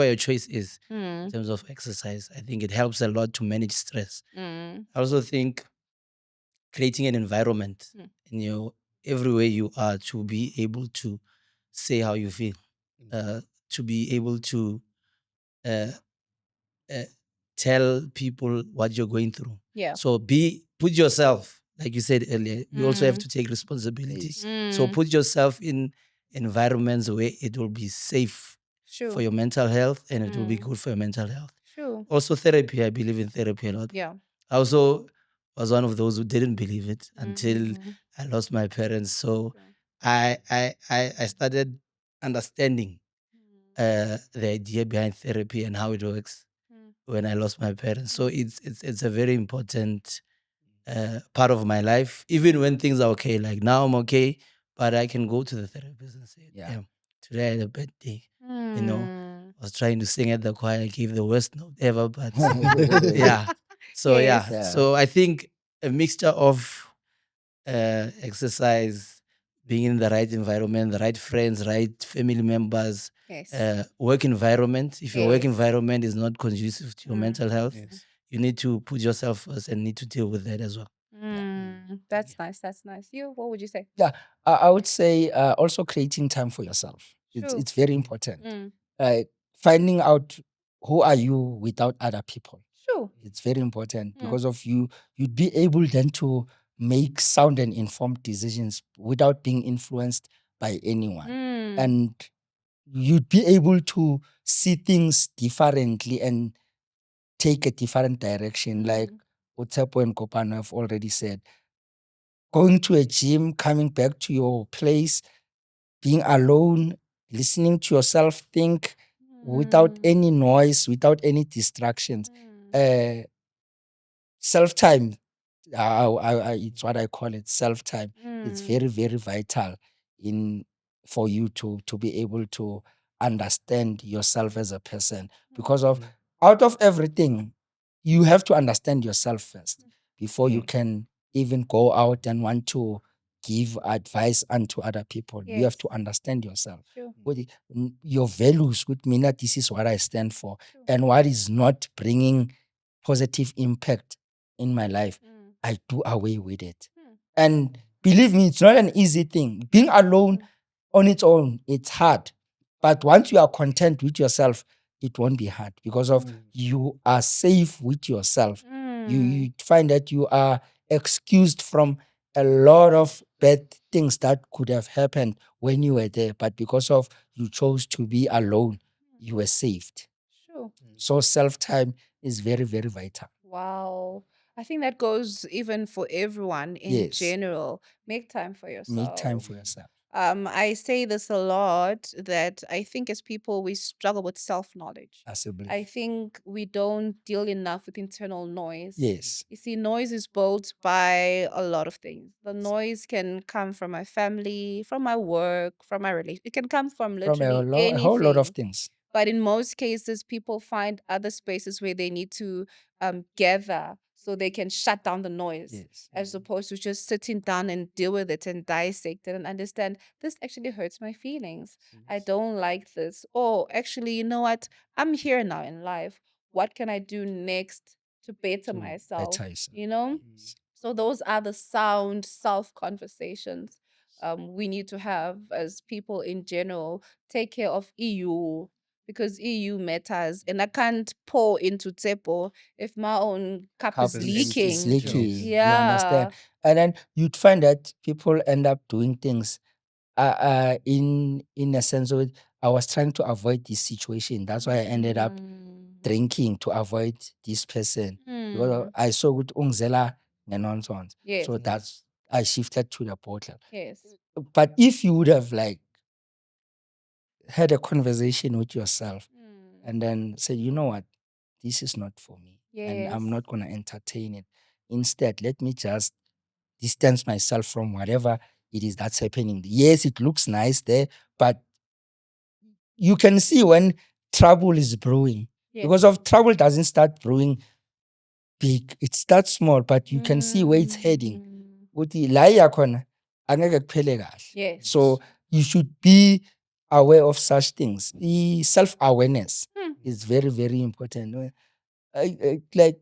your choice is in Mm. terms of exercise, I think it helps a lot to manage stress. Mm. I also think creating an environment Mm. in your everywhere you are to be able to say how you feel, to be able to uh, uh, tell people what you're going through. Yeah. So put yourself, like you said earlier, you also have Mm. to take responsibility. Yes. So Mm. put yourself in environments where it will be safe for Sure. your mental health and it will be Mm. good for your mental health. Sure. Also, therapy. I believe in therapy a lot. Yeah. I also was one of those who didn't believe it until Mhm. I lost my parents. So Sure. I started understanding the idea behind therapy and how it works Mm. when I lost my parents. So Mm. it's a very important part of my life. Even when things are okay, like now I'm okay, but I can go to the therapist and say, Yeah. "Damn, today I had a bad day." You know, Mm. I was trying to sing at the choir, I gave the worst note ever, but yeah. So Yes. yeah, Yeah. so I think a mixture of exercise, being in the right environment, the right friends, right family members, Yes. work environment. If your work Yes. environment is not conducive to your mental health, Yes. you need to put yourself first and need to deal with that as well. That's nice. That's nice. You, what would you say? Yeah, I would say also creating time for yourself. Sure. It's very important. Mm. Finding out who are you without other people. Sure. It's very important because of you'd be able then to make sound and informed decisions without being influenced by anyone. Mm. And you'd be able to see things differently and take a different direction. Like Tshepo and Kopano have already said, going to a gym, coming back to your place, being alone, listening to yourself think without any noise, without any distractions. Self-time, it's what I call it, self-time. It's very, very vital in for you to be able to understand yourself as a person. Because of out of everything, you have to understand yourself first before you can even go out and want to give advice unto other people. You have Yes. to understand yourself. Sure. Your values would mean that this is what I stand for, Sure. and what is not bringing positive impact in my life, I do away with it. And believe me, it's not an easy thing. Being alone on its own, it's hard. But once you are content with yourself, it won't be hard because of you are safe with yourself. You find that you are excused from a lot of bad things that could have happened when you were there. But because of you chose to be alone, you were saved. Sure. So self-time is very, very vital. Wow. I think that goes even for everyone in Yes. general. Make time for Make time yourself. for yourself. I say this a lot that I think as people we struggle with self-knowledge. As a belief. I think we don't deal enough with internal noise. Yes. You see, noise is built by a lot of things. The noise can come from my family, from my work, from my relation. It can come from From literally a whole lot of anything. things. But in most cases, people find other spaces where they need to gather so they can shut down the noise, Yes. as opposed to just sitting down and deal with it and dissect it and understand this actually hurts my feelings. I don't like this. Or actually, you know what? I'm here now in life. What can I do next to better To myself? better yourself. You know? So those are the sound self conversations we need to have as people in general. Take care of EU because EU matters, and I can't pour into Tshepo if my own cup is Cup is empty. It's leaking. leaky. Yes. You understand? Yeah. And then you'd find that people end up doing things in a sense of I was trying to avoid this situation. That's why I ended up drinking to avoid this person. Because I saw with Ungzela and nonsense. Yes. So that's I shifted to the bottle. Yes. But if you would have like had a conversation with yourself and then said, you know what, this is not for me. And I'm Yes. not gonna entertain it. Instead, let me just distance myself from whatever it is that's happening. Yes, it looks nice there, but you can see when trouble is brewing. Yes. Because of trouble doesn't start brewing big. It starts small, but you can see where it's heading. Ukuthi la iya khona angeke kuphele kahle. Yes. So you should be aware of such things. Self-awareness is very, very important. Like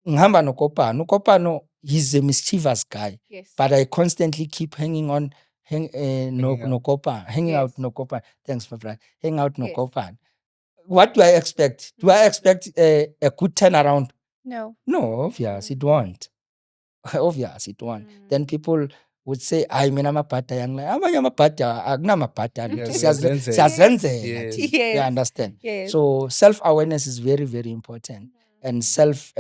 ngihamba noKopano. Kopano, he's a mischievous guy, Yes. but I constantly keep hanging on, Hanging out. hanging out Yes. noKopano. Thanks, my friend. Hang out Yes. noKopano. What do I expect? Do I expect a good turnaround? No. No, obvious, it won't. Obvious, it won't. Then people would say, "Hayi mina amabhadi ayangilaya." Amanye amabhadi akunamabhadi Yeah, lutho. ziyazenzela. Siyazenzela Yes. thina. You Yes. understand? Yes. So self-awareness is very, very important. And self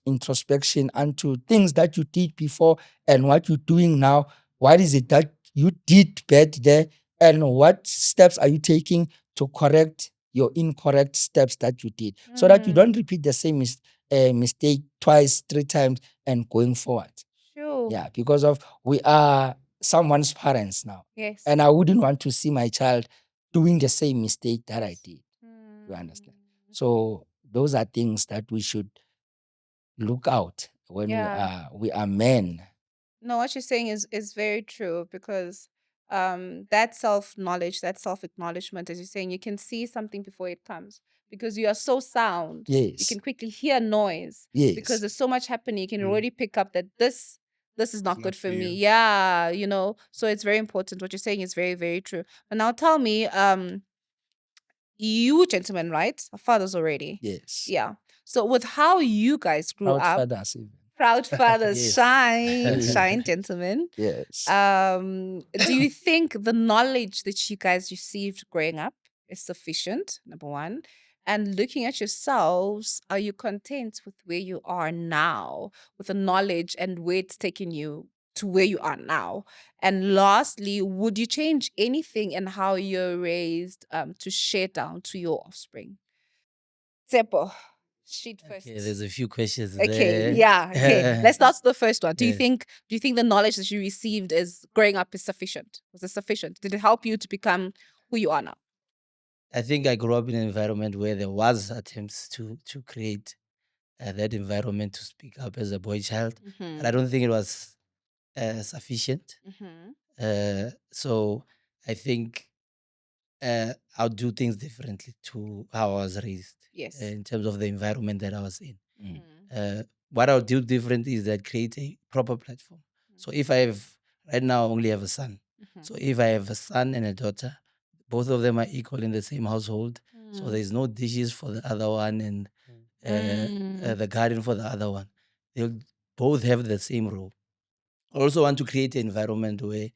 introspection unto things that you did before and what you're doing now. What is it that you did bad there? And what steps are you taking to correct your incorrect steps that you did, so that you don't repeat the same mistake twice, 3 times, and going forward. Sure. Yeah, because of we are someone's parents now. Yes. And I wouldn't want to see my child doing the same mistake that I did. You understand? So those are things that we should look out when Yeah. we are men. No, what you're saying is very true, because that self-knowledge, that self-acknowledgement, as you're saying, you can see something before it comes, because you are so sound. You Yes. can quickly hear noise, because Yes. there's so much happening. You can Mm. already pick up that this is not not good for for me. you. Yeah, so it's very important. What you're saying is very, very true. But now tell me, you gentlemen, right? Are fathers already. Yes. Yeah. So with how you guys grew Proud up, fathers even. proud fathers, Yes. shine, gentlemen. Yes. Do you think the knowledge that you guys received growing up is sufficient? Number one. And looking at yourselves, are you content with where you are now, with the knowledge and where it's taken you to where you are now? And lastly, would you change anything in how you're raised to share down to your offspring? Tshepo, street first. Okay, there's a few questions Okay, there. yeah, okay. Let's start with the first one. Do you Yeah. think the knowledge that you received is growing up is sufficient? Was it sufficient? Did it help you to become who you are now? I think I grew up in an environment where there was attempts to create that environment to speak up as a boy child, but I don't think it was sufficient. So I think I'll do things differently to how I was raised Yes. in terms of the environment that I was in. Mm. What I'll do different is that create a proper platform. So if I have right now I only have a son. So if I have a son and a daughter, both of them are equal in the same household. So there's no dishes for the other one and the garden for the other one. They'll both have the same role. I also want to create an environment where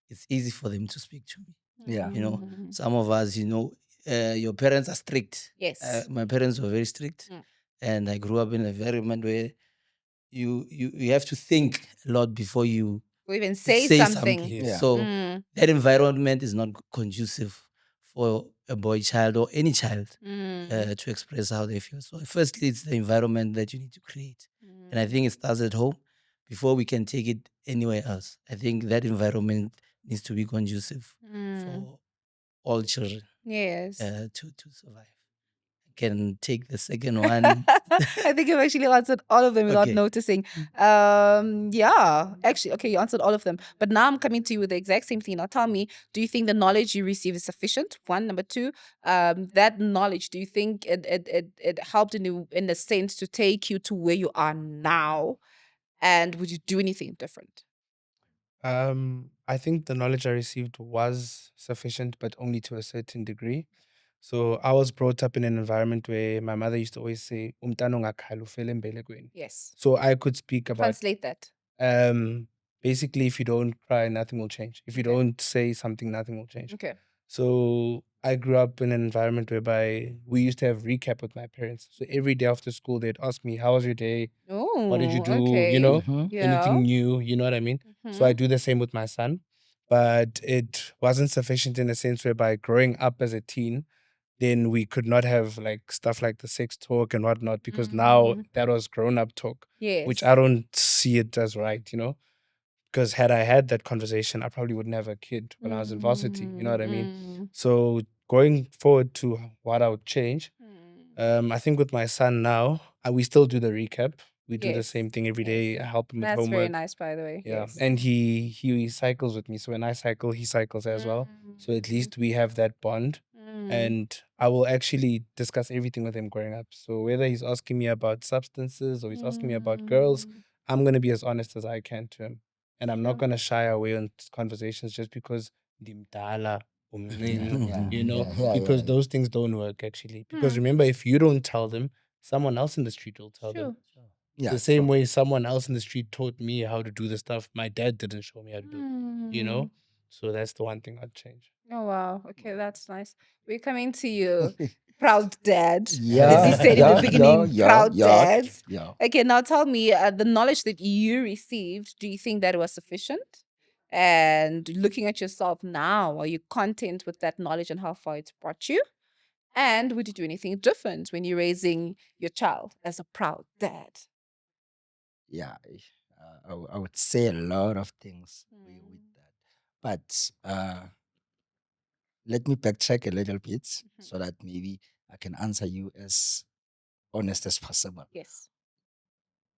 it's easy for them to speak to me. Yeah. You know, some of us, your parents are strict. Yes. My parents were very strict, and I grew up in an environment where you have to think a lot before you Or even say say something. something. Yes. Yeah. So Mm. that environment is not conducive for a boy child or any child to express how they feel. So firstly, it's the environment that you need to create, and I think it starts at home before we can take it anywhere else. I think that environment needs to be conducive for all children Yes. to survive. I can take the second one. I think you've actually answered all of them without Okay. noticing. Yeah, actually, okay, you answered all of them. But now I'm coming to you with the exact same thing. Now tell me, do you think the knowledge you receive is sufficient? One. Number two, that knowledge, do you think it helped in a sense to take you to where you are now? And would you do anything different? I think the knowledge I received was sufficient, but only to a certain degree. So I was brought up in an environment where my mother used to always say, "Umntwana ongakhali ufele embelekweni." Yes. So I could speak about Translate that. basically, if you don't cry, nothing will change. If you Okay. don't say something, nothing will change. Okay. So I grew up in an environment whereby we used to have recap with my parents. So every day after school, they'd ask me, "How was your day? Oh, What did you do? okay. Mhm. Yeah. Anything new?" You know what I mean? So I do the same with my son. But it wasn't sufficient in a sense whereby growing up as a teen, then we could not have like stuff like the sex talk and whatnot, because now that was grown up talk, Yes. which I don't see it as right. Because had I had that conversation, I probably wouldn't have a kid when I was in varsity. You know what I mean? So going forward to what I would change, I think with my son now, we still do the recap. We do the Yes. same thing every Yes. day. I help him with That's very homework. nice, by the way. Yeah, Yes. and he cycles with me. So when I cycle, he cycles as well. So at least we have that bond. And I will actually discuss everything with him growing up. So whether he's asking me about substances or he's asking me about girls, I'm gonna be as honest as I can to him. And I'm not Sure. gonna shy away on conversations just because ndimdala, umncinci, Yeah. because Yeah. those things don't work actually. Because remember, if you don't tell them, someone else in the street will tell them. Sure. Yeah, The same true. way someone else in the street taught me how to do the stuff my dad didn't show me how to do, you know? So that's the one thing I'd change. Oh wow. Okay, that's nice. We're coming to you, proud dad. As you Yeah, said in the yeah, yeah, beginning, yeah, proud yeah, dad. yeah. Okay, now tell me, the knowledge that you received, do you think that was sufficient? And looking at yourself now, are you content with that knowledge and how far it's brought you? And would you do anything different when you're raising your child as a proud dad? Yeah, I would say a lot of things with that. But let me backtrack a little bit so that maybe I can answer you as honest as possible. Yes.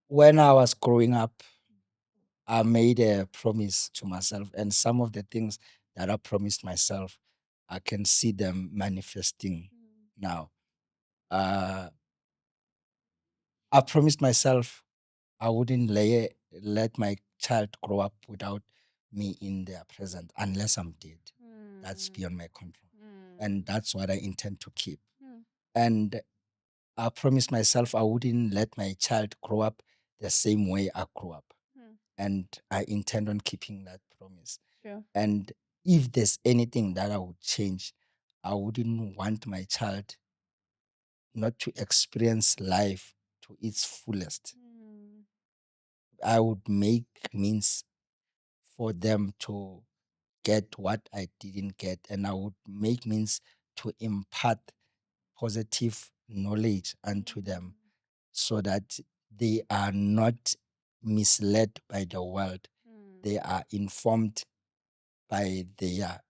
When I was growing up, I made a promise to myself, and some of the things that I promised myself, I can see them manifesting now. Uh, I promised myself I wouldn't let my child grow up without me in their present unless I'm dead. That's beyond my control. And that's what I intend to keep. And I promised myself I wouldn't let my child grow up the same way I grew up. And I intend on keeping that promise. Sure. And if there's anything that I would change, I wouldn't want my child not to experience life to its fullest. I would make means for them to get what I didn't get, and I would make means to impart positive knowledge unto them so that they are not misled by the world. They are informed by their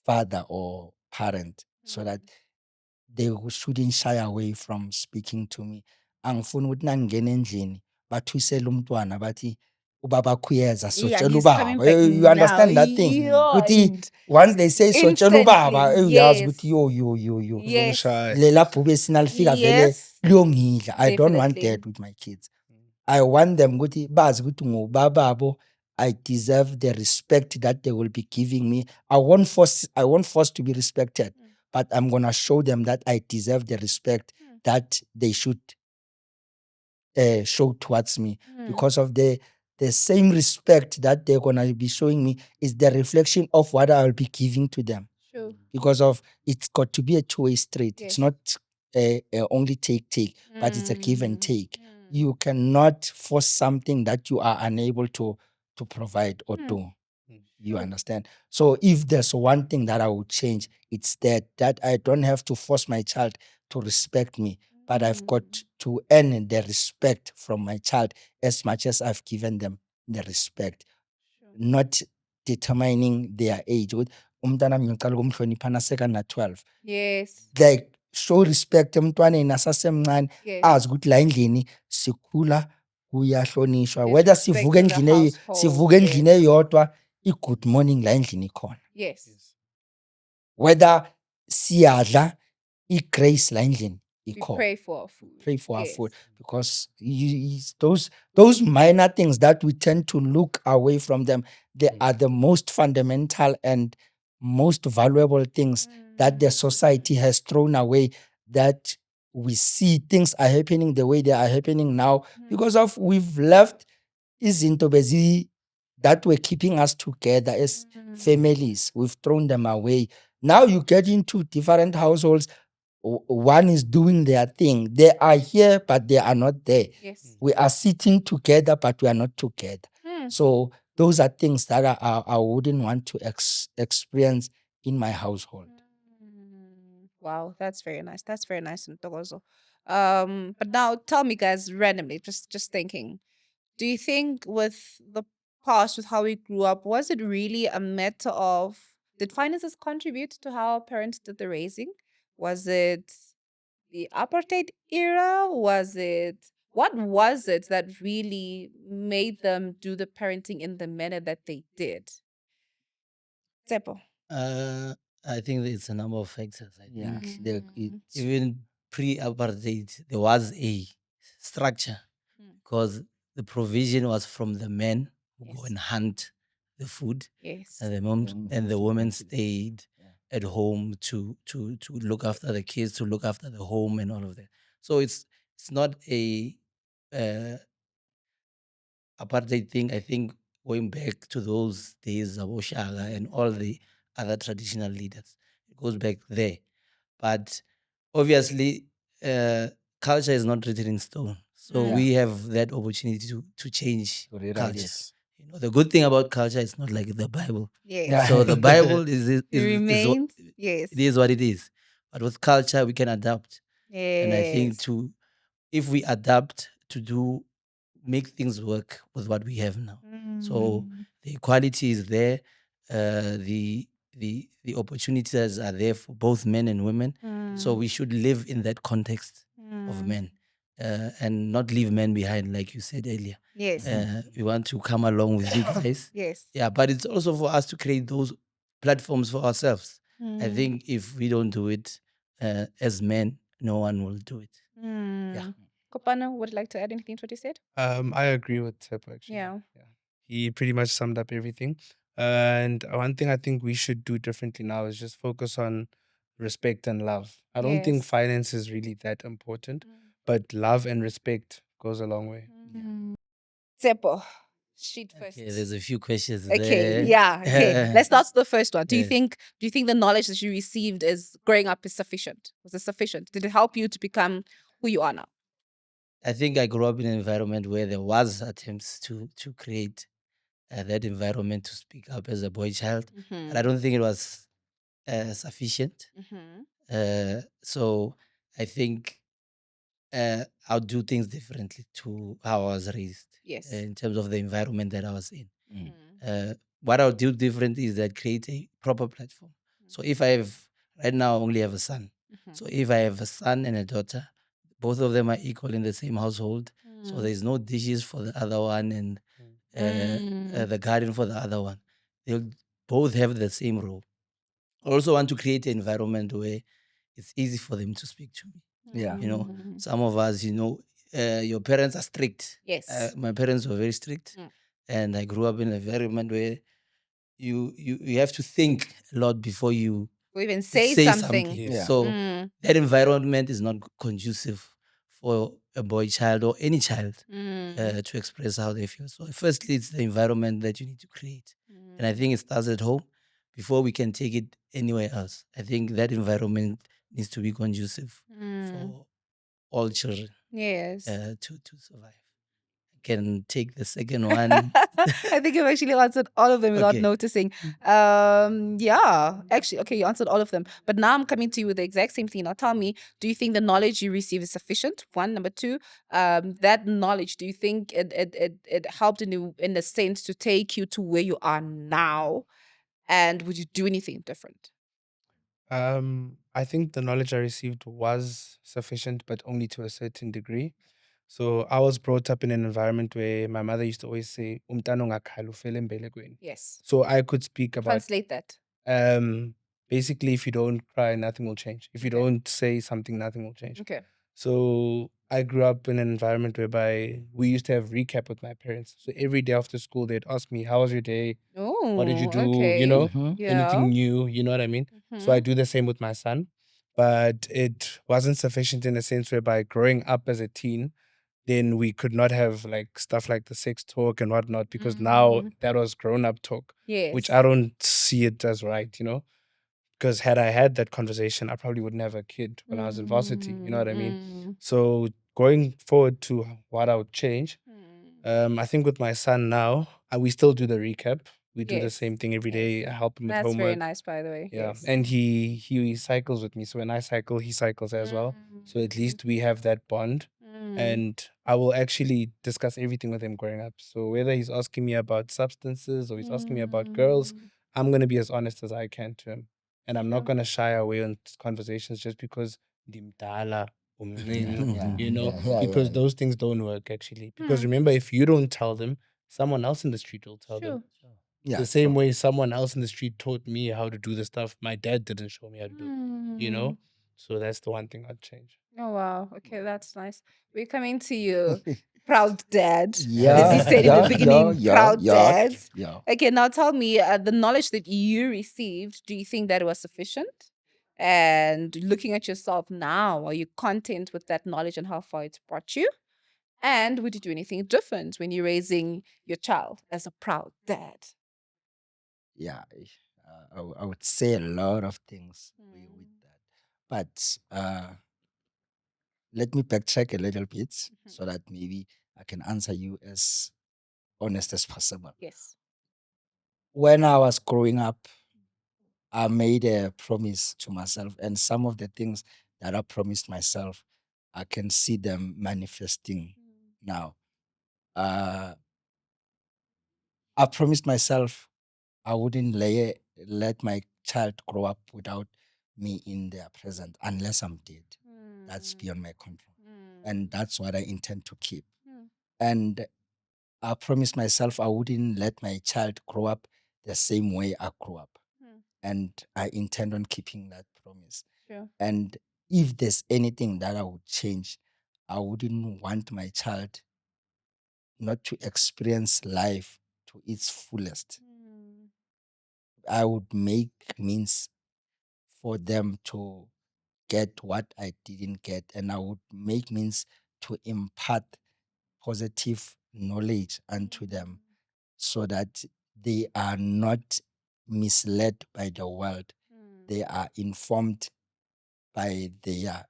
father or parent so that they shouldn't shy away from speaking to me. Angifuni ukuthi nangingena endlini bathusele umntwana bathi ubaba khuyeza Yeah, sotshela he's coming ubaba. back You now. understand that thing? Yeah, Ukuthi and once they say sotshela ubaba, instantly, uyazi ukuthi yes. yo. Yes. Shy. Lela bhube sinalifika vele Yes. liyongidla. I don't want Definitely. that with my kids. I want them ukuthi bazi ukuthi ngubababo. I deserve the respect that they will be giving me. I won't force to be respected, but I'm gonna show them that I deserve the respect that they should show towards me because of the same respect that they're gonna be showing me is the reflection of what I'll be giving to them. Sure. Because of it's got to be a two-way street. Yes. It's not only take, but it's a give and take. You cannot force something that you are unable to provide or do. You True. understand? So if there's one thing that I would change, it's that I don't have to force my child to respect me, but I've got to earn the respect from my child as much as I've given them the respect, not determining their age. Ukuthi umntanami ngicala ukumhlonipha naseka-12. Yes. Like show respect emntwaneni asasemncane, Yes. azi ukuthi la endlini sikhula kuyahlonishwa. There's Whether respect sivuka in the household, sivuka endlini yes. eyodwa, i-good morning la endlini ikhona. Yes. Whether siyadla, i-grace la endlini We ikhona. pray for our food. Pray for our Yes. food because those minor things that we tend to look away from them, they are the most fundamental and most valuable things that the society has thrown away, that we see things are happening the way they are happening now because of we've left izinto that were keeping us together as families. We've thrown them away. Now you get into different households, one is doing their thing. They are here, but they are not there. Yes. We are sitting together, but we are not together. So those are things that I wouldn't want to experience in my household. Wow, that's very nice. That's very nice, Ntokozo. But now tell me, guys, randomly, just thinking, do you think with the past, with how we grew up, was it really a matter of did finances contribute to how our parents did the raising? Was it the apartheid era? What was it that really made them do the parenting in the manner that they did? Tshepo. I think it's a number of factors. I Yeah, think it's even pre-apartheid, there was a structure because the provision was from the men who go Yes. and hunt the food, Yes. and the mom Then and the feed women them to the- stayed at home to look after the kids, to look after the home, and all of that. So it's not a uh, apartheid thing, I think going back to those days of Oshaga and all the other traditional leaders, it goes back there. But obviously, culture is not written in stone. So Yeah. we have that opportunity to change To rewrite culture. it. You know, the good thing about culture is not like the Bible. Yes. Yeah. So the Bible It remains. Yes. it is what it is. But with culture, we can adapt. And I think Yes. if we adapt to make things work with what we have now. So Mm. the equality is there. The opportunities are there for both men and women. So we should live in that context of men, and not leave men behind, like you said earlier. Yes. We want to come along with you guys. Yes. Yeah, but it's also for us to create those platforms for ourselves. I think if we don't do it as men, no one will do it. Yeah. Kopano, would you like to add anything to what you said? I agree with Tshepo actually. Yeah. He pretty much summed up everything. And one thing I think we should do differently now is just focus on respect and love. I don't think Yes. finance is really that important, but love and respect goes a long way. Tshepo, sheet first. Okay, there's a few questions Okay, there. yeah. Okay, let's start with the first one. Do you Yes. think the knowledge that you received as growing up is sufficient? Was it sufficient? Did it help you to become who you are now? I think I grew up in an environment where there was attempts to create that environment to speak up as a boy child, but I don't think it was sufficient. So I think I'll do things differently to how I was raised. Yes. In terms of the environment that I was in. Mm. What I'll do different is that create a proper platform. So if I have right now I only have a son. So if I have a son and a daughter, both of them are equal in the same household. So there's no dishes for the other one and the garden for the other one. They'll both have the same role. I also want to create an environment where it's easy for them to speak to me. Yeah. You know, some of us, your parents are strict. Yes. My parents were very strict, and I grew up in an environment where you have to think a lot before you Or even say say something. something. Yes. Yeah. So Mm. that environment is not conducive for a boy child or any child to express how they feel. So firstly, it's the environment that you need to create, and I think it starts at home before we can take it anywhere else. I think that environment needs to be conducive for all children Yes. to survive. I can take the second one. I think you've actually answered all of them without Okay. noticing. Yeah, actually, okay, you answered all of them. But now I'm coming to you with the exact same thing. Now tell me, do you think the knowledge you receive is sufficient? One, number two, that knowledge, do you think it helped in a sense to take you to where you are now? And would you do anything different? I think the knowledge I received was sufficient, but only to a certain degree. So I was brought up in an environment where my mother used to always say, "Umntwana ongakhali ufele embelekweni." Yes. So I could speak about Translate that. basically, if you don't cry, nothing will change. If you Okay. don't say something, nothing will change. Okay. So I grew up in an environment whereby we used to have recap with my parents. So every day after school, they'd ask me, "How was your day? Oh, What did you do? okay. Mhm. Yeah. Anything new?" You know what I mean? So I do the same with my son. But it wasn't sufficient in a sense whereby growing up as a teen, then we could not have like stuff like the sex talk and whatnot, because now that was grown up talk, Yes. which I don't see it as right, because had I had that conversation, I probably wouldn't have a kid when I was in varsity. You know what I mean? So going forward to what I would change, I think with my son now, we still do the recap. We do the Yes. same thing every day. I help him with That's homework. very nice, by the way. Yeah, Yes. and he cycles with me. So when I cycle, he cycles as well. So at least we have that bond. And I will actually discuss everything with him growing up. So whether he's asking me about substances or he's asking me about girls, I'm gonna be as honest as I can to him. And I'm not gonna shy away on conversations just because ndimdala, umncinci, Yeah. because those things don't work actually. Because remember, if you don't tell them, someone else in the street will tell them. Yeah. The same way someone else in the street taught me how to do the stuff my dad didn't show me how to do. So that's the one thing I'd change. Oh wow. Okay, that's nice. We're coming to you, proud dad. Yeah. As you said in the Yeah, beginning, yeah, proud yeah, dad. yeah. Okay, now tell me, the knowledge that you received, do you think that it was sufficient? And looking at yourself now, are you content with that knowledge and how far it's brought you? And would you do anything different when you're raising your child as a proud dad? Yeah, I would say a lot of things with that. But let me backtrack a little bit so that maybe I can answer you as honest as possible. Yes. When I was growing up, I made a promise to myself, and some of the things that I promised myself, I can see them manifesting now. Uh, I promised myself I wouldn't let my child grow up without me in their presence unless I'm dead. That's beyond my control. And that's what I intend to keep. And I promised myself I wouldn't let my child grow up the same way I grew up. And I intend on keeping that promise. Sure. And if there's anything that I would change, I wouldn't want my child not to experience life to its fullest. I would make means for them to get what I didn't get, and I would make means to impart positive knowledge unto them so that they are not misled by the world. They are informed by their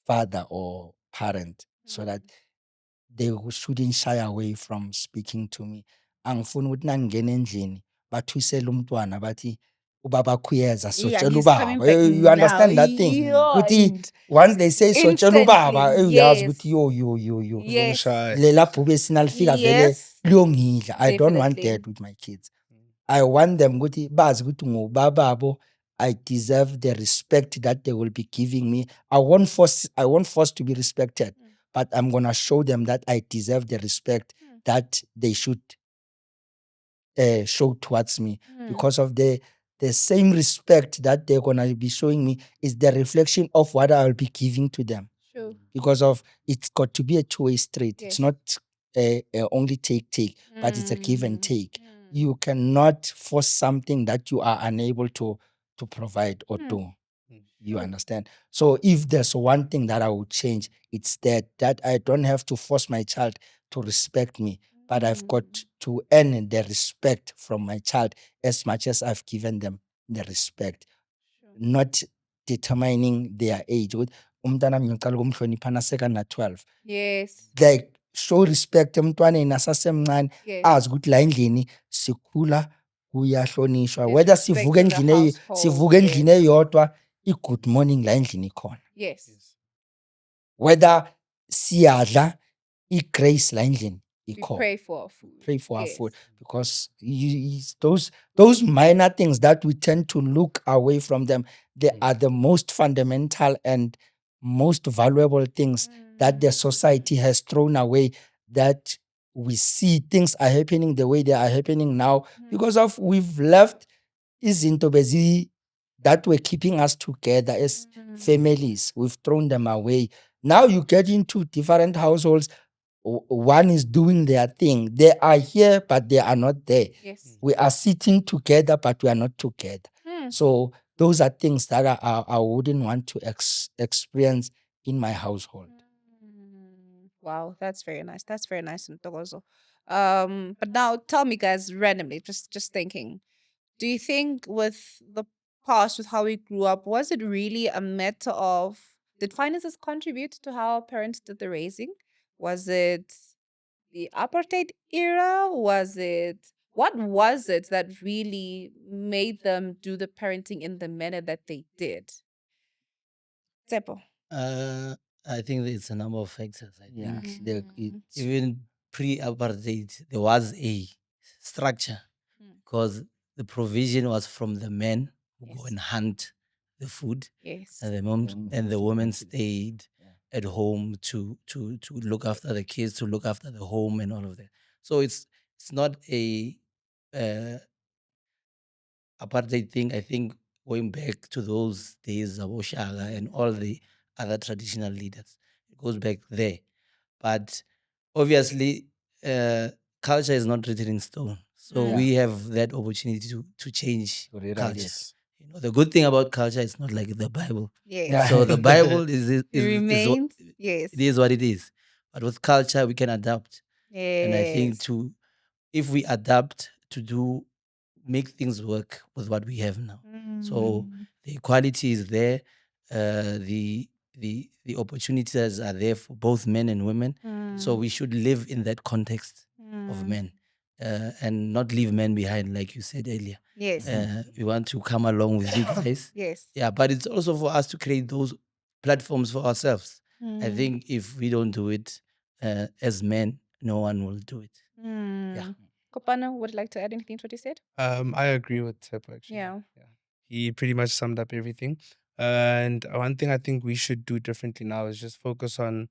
father or parent so that they shouldn't shy away from speaking to me. Angifuni ukuthi nangingena endlini bathusele umntwana bathi ubaba khuyeza Yeah, sotshela he's coming ubaba. back You now. understand that thing? Yeah, Ukuthi and once they say sotshela ubaba, instantly, uyazi yes. ukuthi yo. Yes. Shy. Lela bhubesi nalifika vele Yes. liyongidla. I don't want Definitely. that with my kids. I want them ukuthi bazi ukuthi ngubababo. I deserve the respect that they will be giving me. I won't force to be respected, but I'm gonna show them that I deserve the respect that they should show towards me, because of the same respect that they're gonna be showing me is the reflection of what I'll be giving to them. Sure. Because of it's got to be a two-way street. Yes. It's not only take, but it's a give and take. You cannot force something that you are unable to provide or do. You understand? So if there's one thing that I would change, it's that I don't have to force my child to respect me, but I've got to earn the respect from my child as much as I've given them the respect. Not determining their age. Umntwana ngicala ukumhlonipha naseka na 12. Yes. Like show respect emntwaneni asasemncane, Yes. azi ukuthi la endlini sikhula kuyahlonishwa. There's Whether respect sivuka in the endlini household, sivuka endlini yes. eyodwa, i-good morning la endlini ikhona. Yes. Whether siyadla, i-grace la endlini We ikhona. pray for our food. Pray for our Yes. food, because those minor things that we tend to look away from them, they are the most fundamental and most valuable things that the society has thrown away, that we see things are happening the way they are happening now because of we've left izinto that were keeping us together as families. We've thrown them away. Now you get into different households, one is doing their thing. They are here, but they are not there. Yes. We are sitting together, but we are not together. So those are things that I wouldn't want to experience in my household. Wow, that's very nice. That's very nice, Ntokozo. But now tell me, guys, randomly, just thinking, do you think with the past, with how we grew up, was it really a matter of did finances contribute to how our parents did the raising? Was it the apartheid era? What was it that really made them do the parenting in the manner that they did? Tshepo. I think it's a number of factors. I Yeah, think even pre-apartheid, there was a structure because the provision was from the men who go Yes. and hunt the food, Yes. and the mom Women and the feed women the kids. stayed at home to look after the kids, to look after the home, and all of that. So it's not a uh, apartheid thing. I think going back to those days, Zabo Shaga and all the other traditional leaders, it goes back there. But obviously, culture is not written in stone. So Yeah. we have that opportunity to change To rewrite culture. it. You know, the good thing about culture is not like the Bible. Yes. Yeah. So the Bible is It remains. Yes. it is what it is. but with culture we can adapt. And I think Yes. to if we adapt to do make things work with what we have now. So Mm. the equality is there, the opportunities are there for both men and women. So Mm. we should live in that context of Mm. men, and not leave men behind, like you said earlier. Yes. We want to come along with you guys. Yes. Yeah, but it's also for us to create those platforms for ourselves. I Mm. think if we don't do it as men, no one will do it. Yeah. Mm. Kopano, would you like to add anything to what you said? I agree with Tshepo actually. Yeah. Yeah. He pretty much summed up everything. And one thing I think we should do differently now is just focus on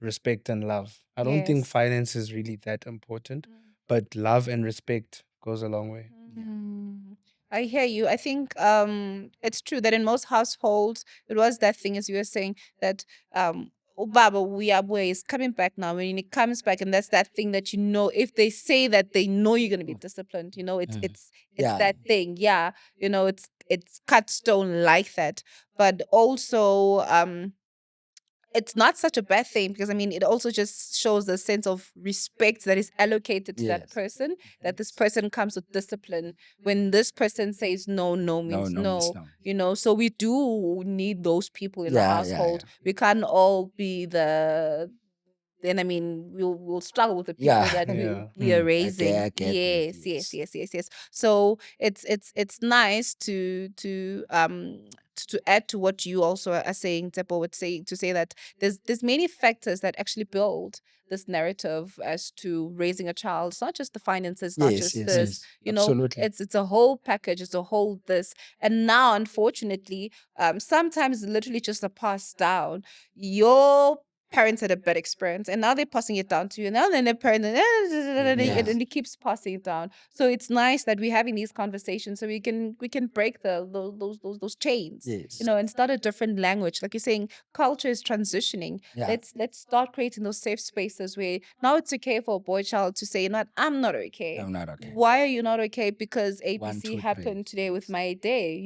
respect and love. I don't think Yes. finance is really that important, Mm. but love and respect goes a long way. Mm. I hear you. I think it's true that in most households it was that thing, as you were saying, that Baba we are ways coming back now. When it comes back, and that's that thing that if they say that they know you're gonna be disciplined, it's Mm. it's Yeah. that thing. Yeah, it's cut stone like that. But also it's not such a bad thing, because I mean it also just shows the sense of respect that is allocated to that Yes. person, that this person comes with discipline. When this person says no, no No, means no means no, no. so we do need those people in the Yeah, yeah, household. yeah. We can't all be the then I mean we'll struggle with the people Yeah. that Yeah. we are I raising. get with you. Yes. So it's nice to add to what you also are saying, Tepo would say, to say that there's many factors that actually build this narrative as to raising a child. It's not just the finances, not Yes, just yes, this, yes. Absolutely. it's a whole package, it's a whole this. And now unfortunately, sometimes it's literally just a pass down. Your parents had a bad experience and now they're passing it down to you. Now then their parents Yes. and it keeps passing it down. So it's nice that we're having these conversations so we can break those chains, Yes. and start a different language. Like you're saying, culture is transitioning. Yeah. Let's start creating those safe spaces where now it's okay for a boy child to say, not I'm not okay. I'm not okay. Why are you not okay? Because One, ABC two, three. happened today with my day,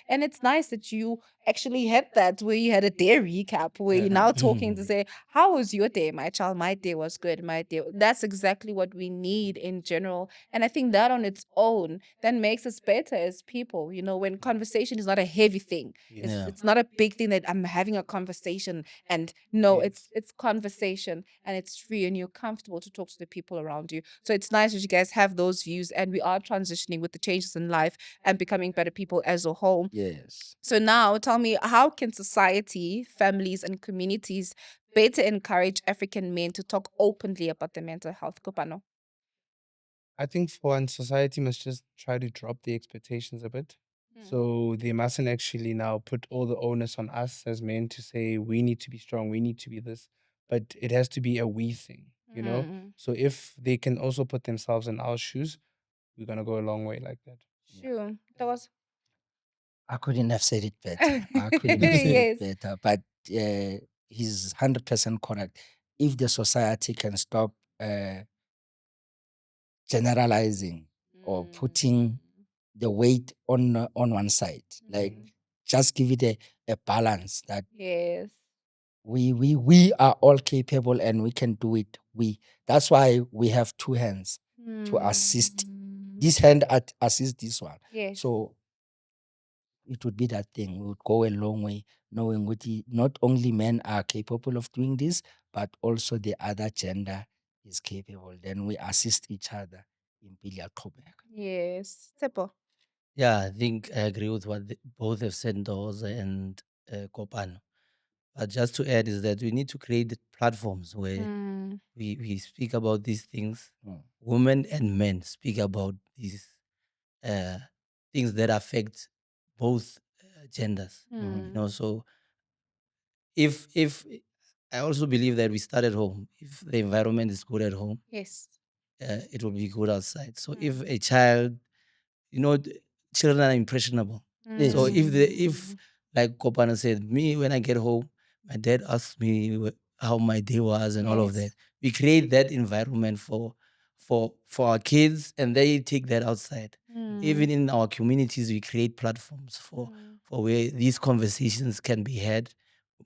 and it's nice that you actually had that, where you had a day recap where you're now talking to say, how was your day, my child? My day was good. My day. That's exactly what we need in general. And I think that on its own then makes us better as people, when conversation is not a heavy thing. It's Yeah. it's not a big thing that I'm having a conversation, and no, Yes. it's conversation, and it's free, and you're comfortable to talk to the people around you. So it's nice that you guys have those views, and we are transitioning with the changes in life and becoming better people as a whole. Yes. So now tell me, how can society, families, and communities better encourage African men to talk openly about their mental health? Kopano. I think for one, society must just try to drop the expectations a bit. So they mustn't actually now put all the onus on us as men to say we need to be strong, we need to be this, but it has to be a we thing. Mm. So if they can also put themselves in our shoes, we're gonna go a long way like that. Sure. That was I couldn't have said it better. I couldn't have said it yes. better. But he's 100% correct. If the society can stop generalizing or putting the weight on one side, like just give it a balance that Yes. we are all capable and we can do it. That's why we have two hands to assist. This hand assist this one. Yes. So it would be that thing. We would go a long way knowing not only men are capable of doing this, but also the other gender is capable. Then we assist each other in Bilia Kobe. Yes. Tepo. Yeah, I think I agree with what both have said, Ntokozo and Kopano. But just to add is that we need to create platforms where Mm. we speak about these things. Mm. Women and men speak about these uh, things that affect both genders. So if I also believe that we start at home. If the environment is good at home, Yes. it will be good outside. So if Mm. a child, children are impressionable. So Yes. if like Kopana said, me when I get home, my dad asks me how my day was and all of that. Yes. We create that environment for our kids, and they take that outside. Even in our communities, we create platforms for where these conversations can be had,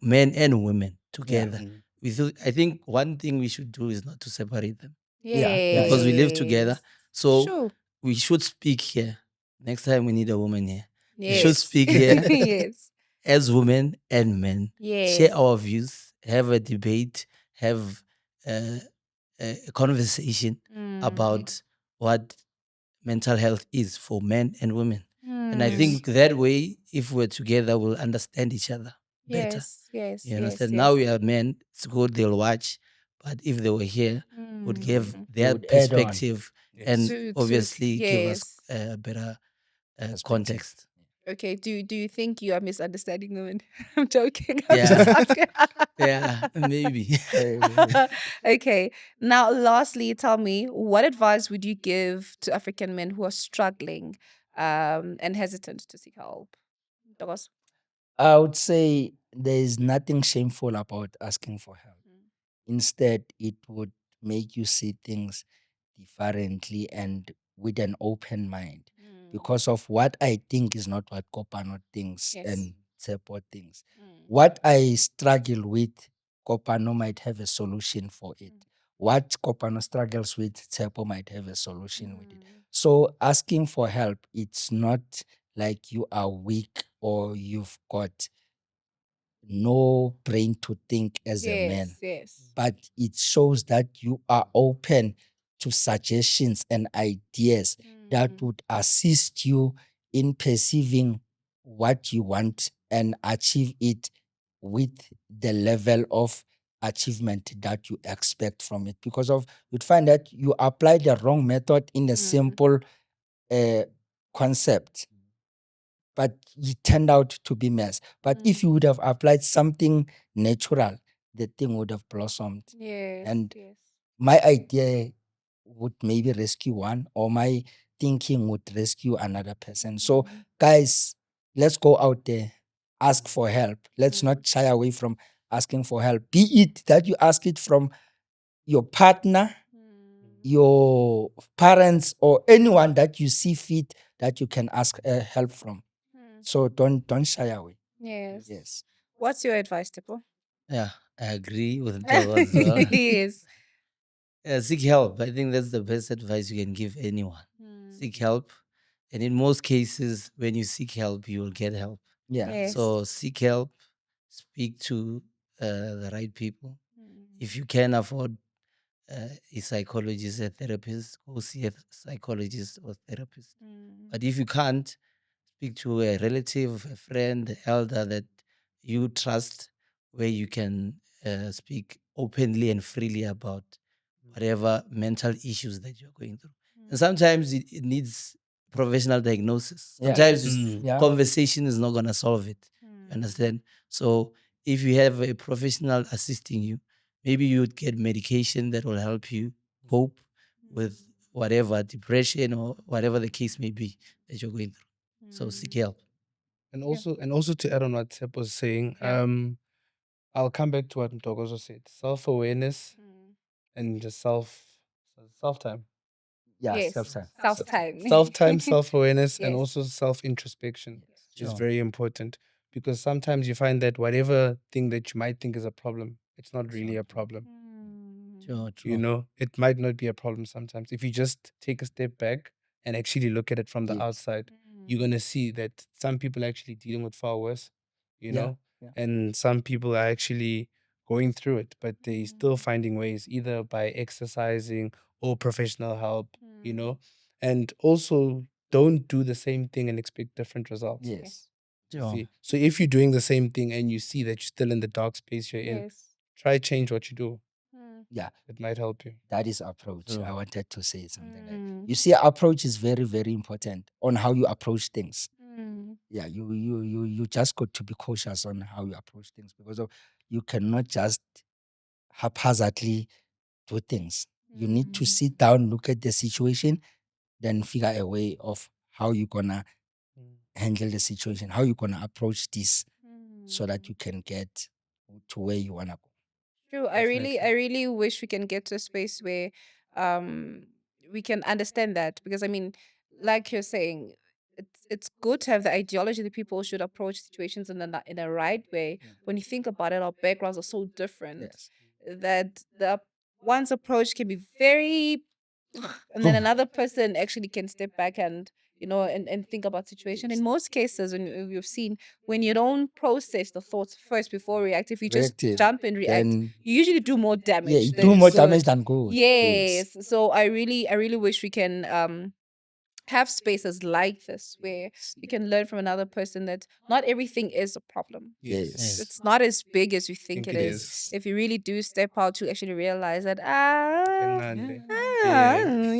men and women Yeah. together. I think one thing we should do is not to separate them Yeah, because yeah. we live together. Yes. So Sure. we should speak here. Next time we need a woman here. We should Yes. speak here Yes. as women and men, share Yes. our views, have a debate, have uh, a conversation Mm. about what mental health is for men and women. And I Mm. Yes. think that way, if we're together, we'll understand each other better. Yes. Yes. You Yes. understand? Now Yes. we are men, it's good, they'll watch. But if they were here, would give Mm. You their would add on perspective and Yes. To obviously give us yes. a better perspective. context. Okay. Do you think you are misunderstanding women? I'm joking. I'm just Yeah, asking. yeah, maybe. Okay. Now, lastly, tell me, what advice would you give to African men who are struggling and hesitant to seek help? Ntokozo? I would say there is nothing shameful about asking for help. Instead, it would make you see things differently and with an open mind. Mm. Because of what I think is not what Kopano thinks Yes. and Tshepo thinks. Mm. What I struggle with, Kopano might have a solution for it. What Kopano struggles with, Tshepo might have a solution with it. Mm. So asking for help, it's not like you are weak or you've got no brain to think as a man, Yes. Yes. but it shows that you are open to suggestions and ideas that Mm. would assist you in perceiving what you want and achieve it with the level of achievement that you expect from it. Because of you'd find that you apply the wrong method in a Mm. simple uh, concept, but it turned out to be mess. But Mm. if you would have applied something natural, the thing would have blossomed. Yes. And Yes. my idea would maybe rescue one, or my thinking would rescue another person. So, Mm. guys, let's go out there, ask for help. Let's Mm. not shy away from asking for help. Be it that you ask it from your partner, Mm. your parents, or anyone that you see fit that you can ask help from. Mm. So don't shy away. Yes. Yes. What's your advice, Tipo? Yeah, I agree with Ntokozo. Yes. Seek help. I think that's the best advice you can give anyone. Mm. Seek help. And in most cases, when you seek help, you will get help. Yeah. Yes. So seek help, speak to the right people. Mm. If you can afford a psychologist, a therapist, go see a psychologist or therapist. Mm. But if you can't, speak to a relative, a friend, the elder that you trust, where you can speak openly and freely about whatever mental issues that you're going through. And sometimes it needs professional diagnosis. Yeah. Sometimes Yes. Mm. Yeah. conversation is not going to solve it. You Mm. understand? So if you have a professional assisting you, maybe you would get medication that will help you cope with whatever depression or whatever the case may be that you're going through. So seek Mm. help. Yeah. And also to add on what Tshepo was saying, Yeah. I'll come back to what Ntokozo said. Self-awareness Mm. and just self-time. Yeah. Yes. Self-time. Self Self-time. time. Self-time, self-awareness, and Yes. also self-introspection Yes. is Sure. very important, because sometimes you find that whatever thing that you might think is a problem, it's not It's really not a true. problem. Mm. Sure, You true. know, it might not be a problem sometimes. If you just take a step back and actually look at it from the Yes. outside, you're Mm. going to see that some people are actually dealing with far worse, you Yeah. know, Yeah. and some people are actually going through it, but they still Mm. finding ways either by exercising or professional help, you Mm. know, and also don't do the same thing and expect different results. Yes. You Sure. see, so if you're doing the same thing and you see that you're still in the dark space you're in, Yes. try change what you do. Mm. Yeah. It might help you. That is approach. True. I wanted to say something like, Mm. you see, approach is very, very important on how you approach things. Mm. Yeah, you just got to be cautious on how you approach things, because of you cannot just haphazardly do things. You need to Mm. sit down, look at the situation, then figure a way of how you're gonna Mm. handle the situation, how you're gonna approach this so that Mm. you can get to where you wanna go. True. Definitely. I really wish we can get to a space where um we can understand that, because I mean, like you're saying, it's good to have the ideology that people should approach situations in a right way. Yeah. When you think about it, our backgrounds are so different. Yes. that the one's approach can be very, and then another person actually can step back and and think about situation. In most cases, when you've seen, when you don't process the thoughts first before react, if you just Reactive. jump and react, Then you usually do more damage you than do more good. damage than good. Yes. So I really wish we can have spaces like this where we can learn from another person that not everything is a problem. Yes. It's not as big as you think Think it it is. is. If you really do step out to actually realize that Kenande.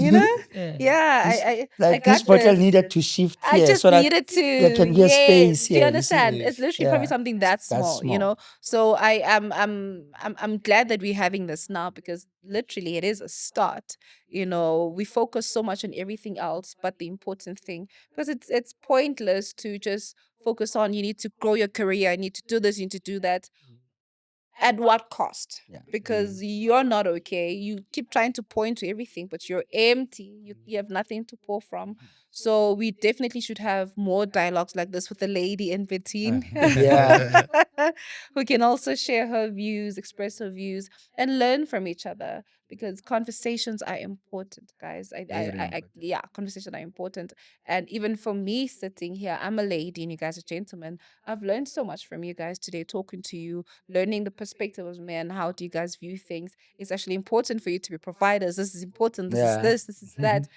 you know, Yeah. yeah, This, I like got this bottle this. needed to shift I here just so that needed to, there can be a space do you here. You see? understand? It's Yes. literally probably Yeah. something that That's small, small. So I'm glad that we're having this now, because literally it is a start. We focus so much on everything else, but the important thing, because it's pointless to just focus on, you need to grow your career, you need to do this, you need to do that. At what cost? Yeah. Because you're not okay. You keep trying to point to everything, but you're empty. You have nothing to pour from. So we definitely should have more dialogues like this with the lady in between. Yeah. Who can also share her views, express her views, and learn from each other. Because conversations are important, guys. Very important. Yeah, conversations are important. And even for me sitting here, I'm a lady and you guys are gentlemen. I've learned so much from you guys today, talking to you, learning the perspective of men. How do you guys view things? It's actually important for you to be providers. This is important. This is Yeah. this is that.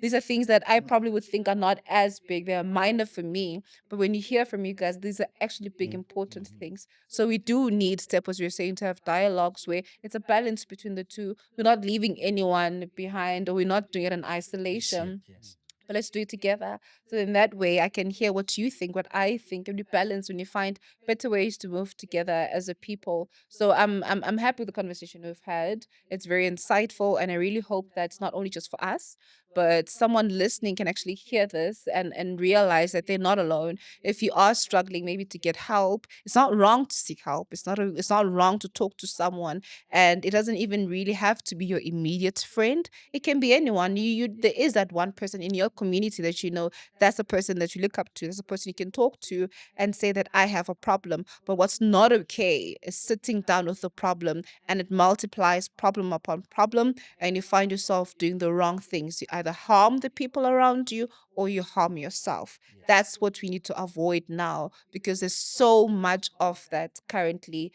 These are things that I probably would think are not as big. They're minor for me. But when you hear from you guys, these are actually big, important things. So we do need, step, as you're saying, to have dialogues where it's a balance between the two. We're not leaving anyone behind, or we're not doing it in isolation, Yes. but let's do it together. So in that way, I can hear what you think, what I think, and we balance when you find better ways to move together as a people. So I'm happy with the conversation we've had. It's very insightful, and I really hope that it's not only just for us, but someone listening can actually hear this and realize that they're not alone. If you are struggling, maybe to get help, it's not wrong to seek help. It's not wrong to talk to someone, and it doesn't even really have to be your immediate friend. It can be anyone. There is that one person in your community that that's a person that you look up to. That's a person you can talk to and say that I have a problem. But what's not okay is sitting down with the problem, and it multiplies problem upon problem, and you find yourself doing the wrong things. You either harm the people around you or you harm yourself. That's what we need to avoid now, because there's so much of that currently.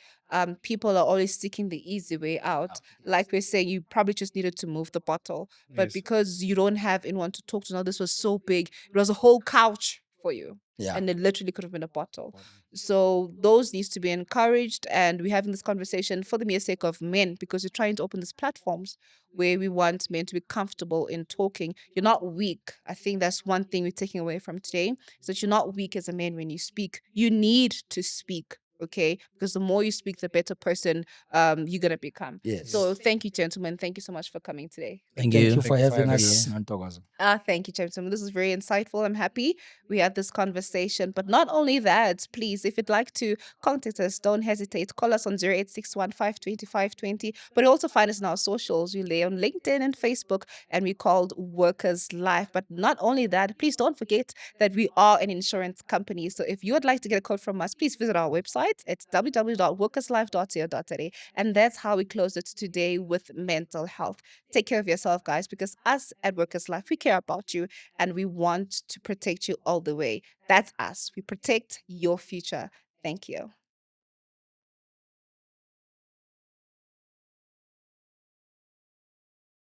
People are always seeking the easy way out. Like we're saying, you probably just needed to move the bottle, but Yes. because you don't have anyone to talk to now, this was so big. It was a whole couch for you. Yeah. And it literally could have been a bottle. So those needs to be encouraged. And we're having this conversation for the mere sake of men, because we're trying to open these platforms where we want men to be comfortable in talking. You're not weak. I think that's one thing we're taking away from today, is that you're not weak as a man when you speak. You need to speak. Okay, because the more you speak, the better person you're gonna become. Yes. So thank you, gentlemen. Thank you so much for coming today. Thank Thank you. you for Thank you for having having us, us. Ntokozo. Thank you, gentlemen. This is very insightful. I'm happy we had this conversation. But not only that, please, if you'd like to contact us, don't hesitate. Call us on 0861525520. But also find us on our socials. We're there on LinkedIn and Facebook, and we called Workerslife. But not only that, please don't forget that we are an insurance company. So if you would like to get a quote from us, please visit our website. It's www.workerslife.co.za. And that's how we close it today with mental health. Take care of yourself, guys, because us at Workers Life, we care about you and we want to protect you all the way. That's us. We protect your future. Thank you.